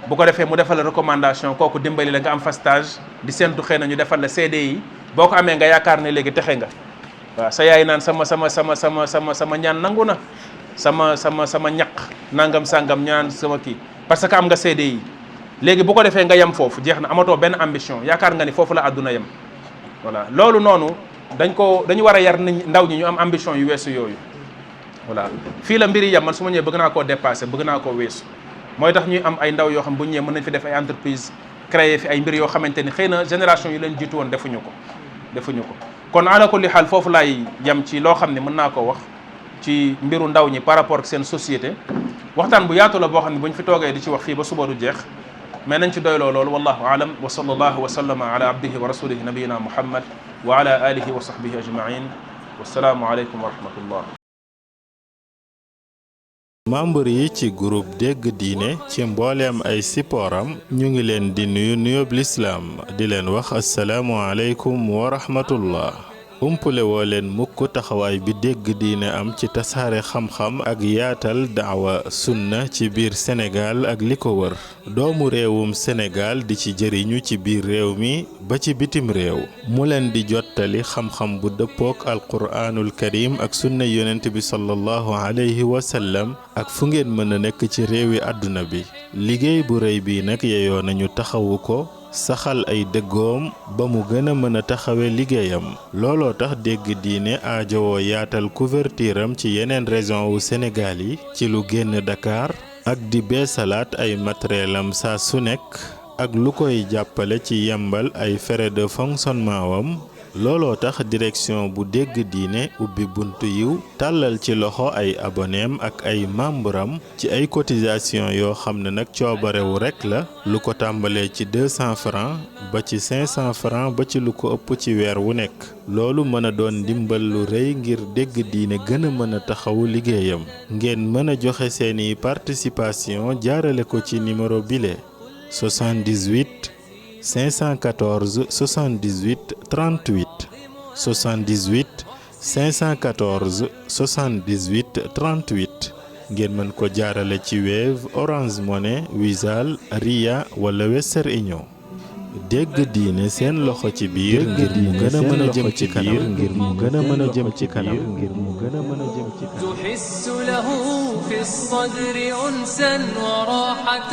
S1: bu ko defee mu defal la recommandation kooku dimbali la nga am fa stage di séntu xëy na ñu defal la CDI boo ko amee nga yaakaar ne léegi texe nga waaw sa yaay naan sama ñaan nangu na sama ñaq nangam sangam ñaan sama kii parce que am nga CDI léegi bu ko defee nga yem foofu jeex na amatoo benn ambition yaakaar nga ni foofu la àdduna yem voilà loolu noonu dañu war a yar ndaw ñi ñu am ambition yu weesu yooyu voilà fii la mbiri yem man su ma ñëwee bëgg naa koo dépasser bëgg naa koo weesu mooy tax ñuy am ay ndaw yoo xam bu ñu ñëwee mën nañ fi def ay entreprise créer fi ay mbir yoo xamante ni xëy na génération yi leen jiitu woon defuñu ko kon ala kulli xaal foofu laay yem ci loo xam ne mën naa ko wax ci mbiru ndaw ñi par rapport ak seen société waxtaan bu yaatu la boo xam ne buñ fi toogee di ci wax fii ba suba du jeex mais nañ ci doyloo loolu wallahu aalam wa sallallahu wa sallama ala abdihi wa rasulihi nabiyina muhammad wa ala alihi wa sahbihi ajmain wassalaamu aleykum wa rahmatullah.
S2: membre yi ci groupe dégg diine ci mbooleem ay sipooram ñu ngi leen di nuyu nuyoob lislaam di leen wax assalaamu aleykum wa rahmatullah. umpule woo leen mukk taxawaay bi dégg diine am ci tasaare xam-xam ak yaatal daawa sunna ci biir Sénégal ak li ko wër doomu réewum Sénégal di ci jëriñu ci biir réew mi ba ci bitim réew mu leen di jottali xam-xam bu dëppook alquraanul karim ak sunna yonent bi sallallahu alayhi wa sallam ak fu ngeen mën a nekk ci réewi àdduna bi liggéey bu rëy bi nag yeyoo nañu taxawu ko saxal ay dëggoom ba mu gën a mën a taxawe liggéeyam looloo tax dégg diine aajowoo yaatal couverture am ci yeneen région wu Sénégal yi ci lu génn Dakar ak di beesalaat ay matériel am saa su nekk ak lu koy jàppale ci yembal ay frais de fonctionnement wam looloo tax direction bu dégg diine ubbi buntu yiw tàllal ci loxo ay aboneem ak ay membram ci ay cotisation yoo xam ne nag coobarewu rekk la lu ko tàmbalee ci 200 francs ba ci 500 francs ba ci lu ko ëpp ci weer wu nekk loolu mën a doon ndimbal lu rëy ngir dégg diine gën a mën a taxawu liggéeyam ngeen mën a joxe seeni participation jaarale ko ci numéro bile 78 514 78 38 78 514 78 38 ngeen mën ko jaarale ci Wave Orange Money Wizall Ria wala Western Union dégg diine seen loxo ci biir ngir mu gën a mën a jëm ci kanam ngir mu gën a mën a jëm ci kanam ngir mu gën a mën a jëm ci kanam.
S3: تحس له في الصدر أنسا وراحة